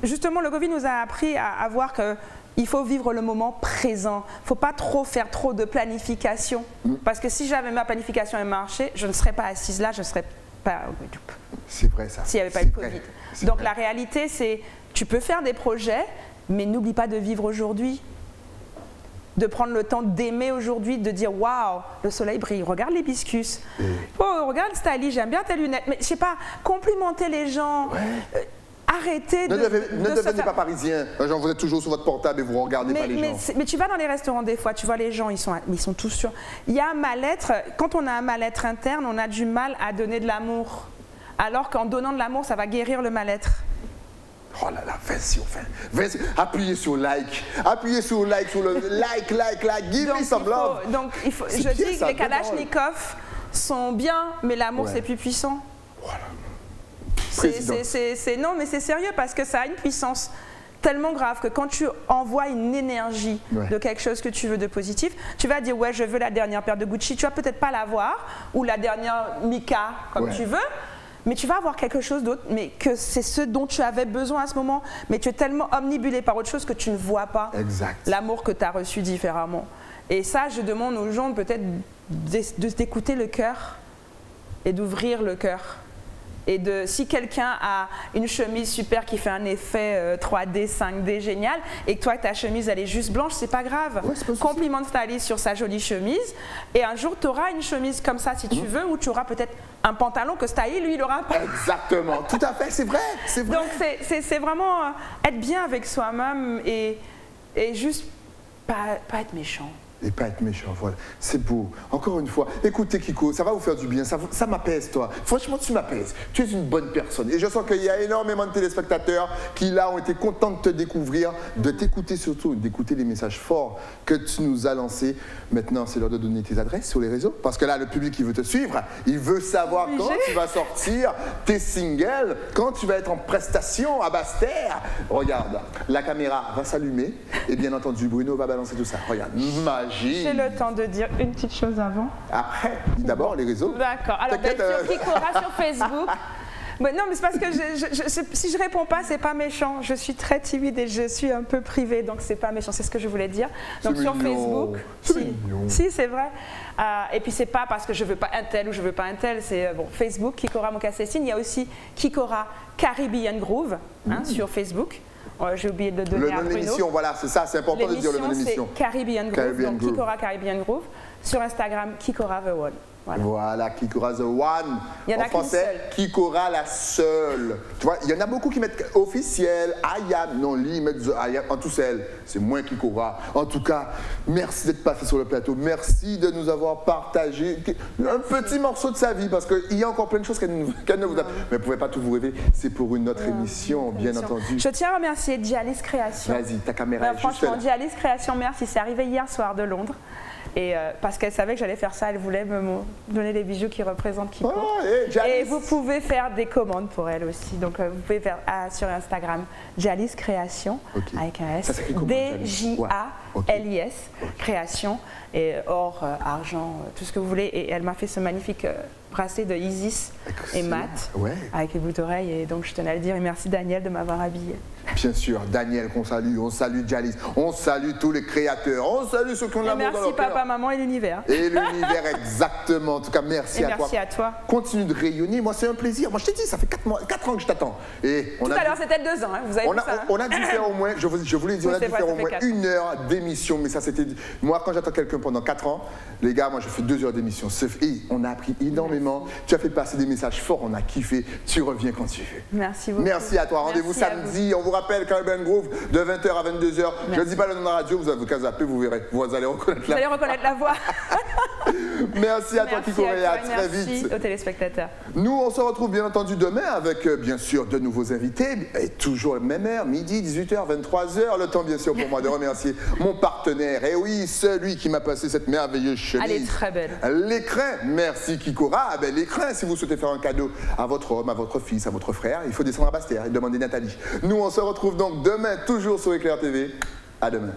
B: justement, le Covid nous a appris à voir que il faut vivre le moment présent. Il ne faut pas faire trop de planification. Parce que si j'avais ma planification et marché, je ne serais pas assise là, je ne serais pas au Guadeloupe.
A: C'est vrai ça.
B: S'il n'y avait pas eu le Covid. Donc la réalité, c'est tu peux faire des projets, Mais n'oublie pas de vivre aujourd'hui. De prendre le temps d'aimer aujourd'hui, de dire waouh, le soleil brille, regarde l'hibiscus. Oh, regarde Stylie, j'aime bien tes lunettes. Mais je sais pas, complimenter les gens. Arrêtez
A: ne devenez pas parisien. Genre, vous êtes toujours sur votre portable et vous regardez pas les gens.
B: Mais tu vas dans les restaurants des fois, tu vois les gens, ils sont tous sûrs. Il y a un mal-être. Quand on a un mal-être interne, on a du mal à donner de l'amour. Alors qu'en donnant de l'amour, ça va guérir le mal-être.
A: Oh là là, vas-y, appuyez sur like, sur le like, give me some love.
B: Donc, je dis que les Kalachnikov sont bien, mais l'amour, c'est plus puissant.
A: Voilà.
B: Non, mais c'est sérieux parce que ça a une puissance tellement grave que quand tu envoies une énergie de quelque chose que tu veux de positif, tu vas dire ouais, je veux la dernière paire de Gucci, tu vas peut-être pas l'avoir, ou la dernière Mika comme tu veux, mais tu vas avoir quelque chose d'autre, mais que c'est ce dont tu avais besoin à ce moment, mais tu es tellement omnibulé par autre chose que tu ne vois pas l'amour que tu as reçu différemment. Et ça, je demande aux gens peut-être d'écouter le cœur et d'ouvrir le cœur. Et si quelqu'un a une chemise super qui fait un effet 3D, 5D génial, et que toi ta chemise elle est juste blanche, c'est pas grave. Complimente styliste sur sa jolie chemise, et un jour tu auras une chemise comme ça si tu veux, ou tu auras peut-être un pantalon que Style, lui, il aura pas.
A: Exactement, tout à fait, c'est vrai.
B: Donc c'est vraiment être bien avec soi-même et juste pas être méchant.
A: Et pas être méchant, voilà. C'est beau. Encore une fois, écoutez Kiko, ça va vous faire du bien, ça m'apaise toi. Franchement, tu m'apaises. Tu es une bonne personne. Et je sens qu'il y a énormément de téléspectateurs qui là ont été contents de te découvrir, de t'écouter surtout, d'écouter les messages forts que tu nous as lancés. Maintenant, c'est l'heure de donner tes adresses sur les réseaux. Parce que là, le public, il veut te suivre. Il veut savoir quand tu vas sortir tes singles, quand tu vas être en prestation à Basse-Terre. Regarde, la caméra va s'allumer. Et bien entendu, Bruno va balancer tout ça. Regarde, magie.
B: J'ai le temps de dire une petite chose avant.
A: Après, d'abord les réseaux.
B: D'accord. Alors, sur Kikora sur Facebook. Mais non, mais c'est parce que si je réponds pas, c'est pas méchant. Je suis très timide et je suis un peu privée, donc c'est pas méchant. C'est ce que je voulais dire. Donc sur Facebook, si c'est vrai. Et puis c'est pas parce que je veux pas un tel ou je veux pas un tel. C'est bon, Facebook, Kikora Mokasessine. Il y a aussi Kikora Caribbean Groove sur Facebook. J'ai oublié de donner à Bruno. Le nom de l'émission,
A: voilà, c'est ça, c'est important de dire le nom de l'émission.
B: C'est Caribbean Groove, donc Kikora Caribbean Groove. Sur Instagram, Kikora The One.
A: Voilà, Kikora The One.
B: Il y en a
A: en français, Kikora la seule. Tu vois, il y en a beaucoup qui mettent officiel, Ayam. Non, lui, ils mettent The Ayam. En tout cas, c'est moins Kikora. En tout cas, merci d'être passé sur le plateau. Merci de nous avoir partagé un petit morceau de sa vie, parce qu'il y a encore plein de choses qu'elle ne vous a. Mais vous ne pouvez pas tout vous révéler. C'est pour une autre émission, bien entendu.
B: Je tiens à remercier Dialis Création.
A: Vas-y, ta caméra est juste là.
B: Franchement, Dialis Création, merci. C'est arrivé hier soir de Londres. Et parce qu'elle savait que j'allais faire ça, elle voulait me donner des bijoux qui représentent Kiko. Et vous pouvez faire des commandes pour elle aussi. Donc vous pouvez faire sur Instagram Jalis Création avec un S. D-J-A-L-I-S Création. Et or, argent, tout ce que vous voulez. Et elle m'a fait ce magnifique bracelet de Isis et mat avec les boucles d'oreilles. Et donc je tenais à le dire. Et merci Daniel de m'avoir habillée.
A: Bien sûr, Daniel qu'on salue, on salue Jalis, on salue tous les créateurs, on salue ceux qui ont l'amour dans leur cœur.
B: Merci papa, maman et l'univers.
A: Et l'univers, exactement. En tout cas, merci à toi.
B: Merci à toi.
A: Continue de rayonner, moi c'est un plaisir. Moi je t'ai dit, ça fait 4 ans que je t'attends.
B: Tout à l'heure c'était 2 ans, hein. Vous avez vu ça.
A: On a dû faire au moins, je vous l'ai dit, on a dû faire au moins 1 heure d'émission, mais ça c'était... Moi quand j'attends quelqu'un pendant 4 ans, les gars, moi je fais 2 heures d'émission. Et on a appris énormément, tu as fait passer des messages forts, on a kiffé, tu reviens quand tu veux.
B: Merci beaucoup.
A: Merci à toi, rendez-vous samedi, on vous rappelle Caribbean Groove de 20h à 22h. Je ne dis pas le nom de la radio, vous avez qu'à zapper, vous verrez, vous allez reconnaître
B: la voix.
A: Merci à toi Kiko et à très vite.
B: Merci aux téléspectateurs.
A: Nous, on se retrouve bien entendu demain avec bien sûr de nouveaux invités, et toujours la même heure, midi, 18h, 23h. Le temps bien sûr pour moi de remercier mon partenaire, et oui, celui qui m'a passé cette merveilleuse chemise.
B: Elle est très belle.
A: L'écrin, merci Kikora. Ah ben, l'écrin, si vous souhaitez faire un cadeau à votre homme, à votre fils, à votre frère, il faut descendre à Basse-Terre et demander Nathalie. Nous, on se retrouve donc demain, toujours sur Éclair TV. À demain.